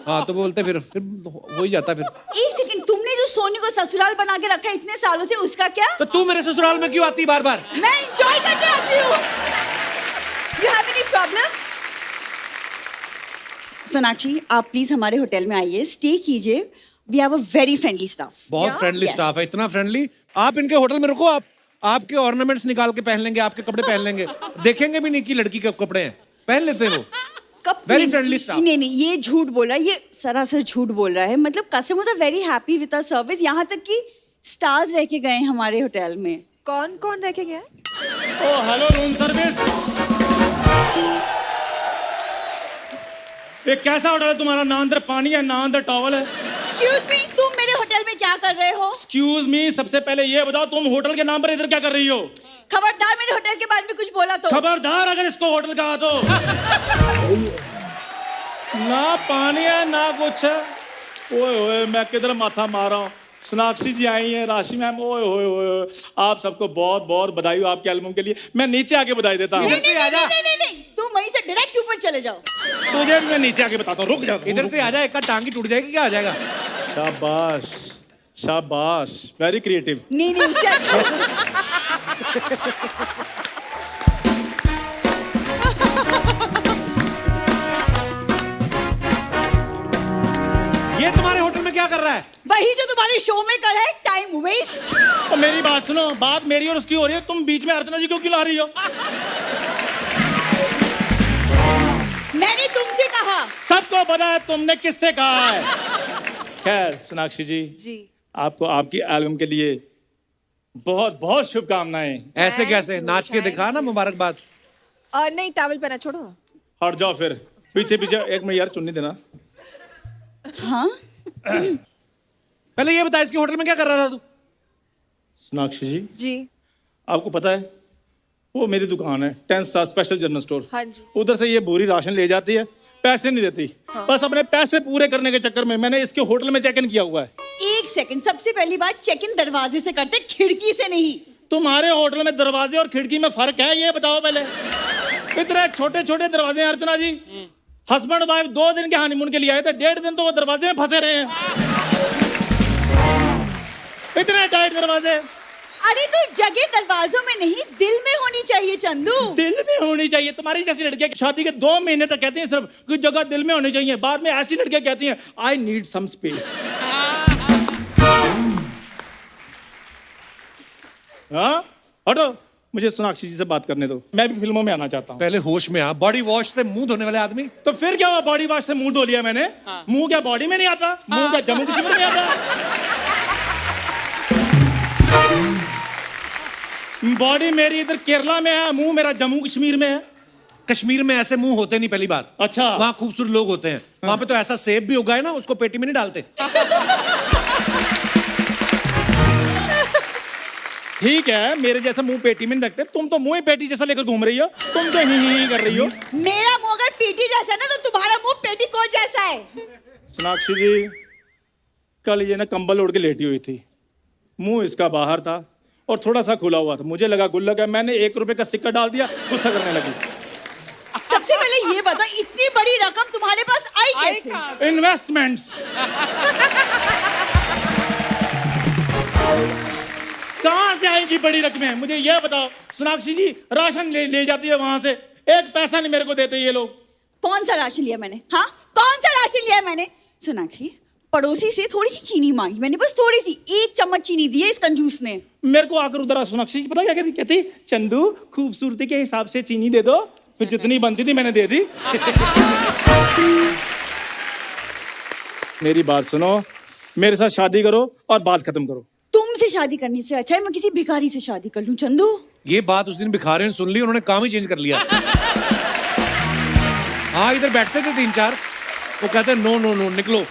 हाँ तो बोलते फिर हो ही जाता फिर। एक सेकंड, तुमने जो सोनी को ससुराल बना के रखा है इतने सालों से, उसका क्या? तो तू मेरे ससुराल में क्यों आती बार बार? मैं एंजॉय करने आती हूँ। You have any problems? Sonakshi, आप प्लीज हमारे होटल में आइए, स्टे कीजिए। We have a very friendly staff. बहुत फ्रेंडली स्टाफ है, इतना फ्रेंडली। आप इनके होटल में रुको, आपके ऑर्नामेंट्स निकाल के पहन लेंगे, आपके कपड़े पहन लेंगे, देखेंगे भी नहीं कि लड़की के कपड़े हैं, पहन लेते हैं वो। Very friendly staff. नहीं, ये झूठ बोल रहा है, ये सरासर झूठ बोल रहा है। मतलब customers are very happy with our service. यहाँ तक कि स्टार्स रह के गए हमारे होटल में। कौन कौन रह के गया? ओ हेलो रूम सर्विस। ये कैसा होटल है तुम्हारा? ना अंदर पानी है, ना अंदर टॉवल है। एक्सक्यूज मी, तुम मेरे होटल में क्या कर रहे हो? एक्सक्यूज मी, सबसे पहले ये बताओ तुम होटल के नाम पर इधर क्या कर रही हो? खबरदार मेरे होटल के बारे में कुछ बोला तो। खबरदार अगर इसको होटल कहा तो। ना पानी है ना कुछ है। ओए ओए मैं किधर माथा मार रहा हूँ। सोनाक्षी जी आई हैं, राशि मैम, ओए ओए ओए, आप सबको बहुत बहुत बधाई हो आपके एल्बम के लिए। मैं नीचे आके बधाई देता हूँ। नहीं, तुम वहीं से डायरेक्ट ऊपर चले जाओ। तुझे मैं नीचे आके बताता हूँ, रुक जा। इधर से आ जा, एक टांगी टूट जाएगी, क्या आ जाएगा? शाबाश शाबाश, वेरी क्रिएटिव। नहीं उससे अच्छा। ये तुम्हारे होटल में क्या कर रहा है? वही जो तुम्हारे शो में कर रहा है, टाइम वेस्ट। तो मेरी बात सुनो, बात मेरी और उसकी हो रही है, तुम बीच में अर्चना जी को क्यों ला रही हो? मैंने तुमसे कहा। सबको पता है तुमने किससे कहा है। खैर सोनाक्षी जी, आपको आपकी एल्बम के लिए बहुत बहुत शुभकामनाएं। ऐसे कैसे? नाच के दिखा ना, मुबारकबाद। नहीं, टॉवल पहना, छोड़ो ना। हट जाओ फिर, पीछे पीछे। एक मिनट यार, चुन्नी देना। हाँ पहले ये बता, इसके होटल में क्या कर रहा था तू? सोनाक्षी जी आपको पता है वो मेरी दुकान है 10 स्टार स्पेशल जनरल स्टोर। हाँ जी। उधर से ये बोरी राशन ले जाती है, पैसे नहीं देती। बस अपने पैसे पूरे करने के चक्कर में मैंने इसके होटल में चेक इन किया हुआ है। एक सेकंड, सबसे पहली बात चेक इन दरवाजे से करते, खिड़की से नहीं। तुम्हारे होटल में दरवाजे और खिड़की में फर्क है, ये बताओ पहले। इतने छोटे छोटे दरवाजे हैं अर्चना जी। हस्बैंड वाइफ 2 दिन के हनीमून के लिए आए थे, 1.5 दिन तो वो दरवाजे में फंसे रहे हैं। इतने टाइट दरवाजे। अरे तो जगह दरवाजों में नहीं, दिल में होनी चाहिए चंदू। दिल में होनी चाहिए। तुम्हारी जैसी लड़कियां शादी के 2 महीने तक कहती हैं सिर्फ कि जगह दिल में होनी चाहिए, बाद में ऐसी लड़कियां कहती हैं आई नीड सम स्पेस। हाँ हटो, मुझे सोनाक्षी जी से बात करने दो, मैं भी फिल्मों में आना चाहता हूँ। पहले होश में आ। बॉडी वॉश से मुंह धोने वाले आदमी। तो फिर क्या हुआ? बॉडी वॉश से मुंह धो लिया मैंने। मुंह क्या बॉडी में नहीं आता? मुंह क्या जम्मू कश्मीर में आता? बॉडी मेरी इधर केरला में है, मुंह मेरा जम्मू कश्मीर में है। कश्मीर में ऐसे मुंह होते नहीं, पहली बात। अच्छा, वहाँ खूबसूरत लोग होते हैं। वहाँ पे तो ऐसा सेब भी उगाए ना, उसको पेटी में नहीं डालते। ठीक है, मेरे जैसा मुंह पेटी में नहीं रखते। तुम तो मुंह ही पेटी जैसा लेकर घूम रही हो। तुम तो ही कर रही हो। मेरा मुंह अगर पेटी जैसा ना, तो तुम्हारा मुंह पेटीकोट जैसा है। सोनाक्षी जी, कल ये ना कंबल ओढ़ के लेटी हुई थी, मुंह इसका बाहर था और थोड़ा सा खुला हुआ था। मुझे लगा गुल्लक है, मैंने 1 रुपए का सिक्का डाल दिया, गुस्सा करने लगी। सबसे पहले ये बताओ, इतनी बड़ी रकम तुम्हारे पास आई कैसे? इन्वेस्टमेंट्स। कहाँ से आएगी बड़ी रकमें? मुझे यह बताओ। सोनाक्षी जी राशन ले जाती है वहां से, 1 पैसा नहीं मेरे को देते ये लोग। कौन सा राशन लिया मैंने? हाँ, कौन सा राशन लिया मैंने? सोनाक्षी, पड़ोसी से थोड़ी सी चीनी मांगी मैंने, बस थोड़ी सी, 1 चम्मच चीनी दी है इस कंजूस ने। मेरे को आकर उधर सोनाक्षी पता क्या कहती, चंदू खूबसूरती के हिसाब से चीनी दे दो, फिर जितनी बनती थी मैंने दे दी। मेरी बात सुनो, मेरे साथ शादी करो और बात खत्म करो। तुमसे शादी करने से अच्छा है मैं किसी भिखारी से शादी कर लूं चंदू। ये बात उस दिन भिखारी ने सुन ली, उन्होंने काम ही चेंज कर लिया। हाँ, इधर बैठते थे 3-4, वो कहते नो नो नो निकलो।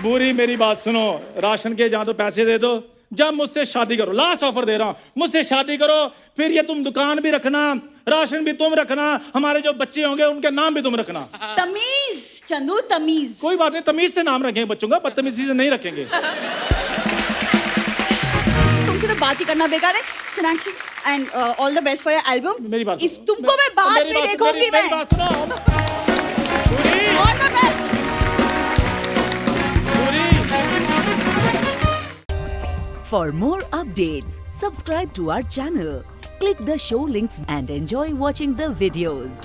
बुरी मेरी बात सुनो, राशन के जहाँ तो पैसे दे दो, जब मुझसे शादी करो, लास्ट ऑफर दे रहा हूँ, मुझसे शादी करो, फिर ये तुम दुकान भी रखना, राशन भी तुम रखना, हमारे जो बच्चे होंगे उनके नाम भी तुम रखना। तमीज चंदू, तमीज। कोई बात नहीं, तमीज से नाम रखेंगे बच्चों का, बदतमीजी से नहीं रखेंगे। तुमसे तो बात ही करना बेकार है। Sonakshi, and all the best for your album. मेरी बात इस तुमको मैं बाद में देखूंगी मैं। मेरी बात सुनो। All the best. For more updates, subscribe to our channel, click the show links and enjoy watching the videos.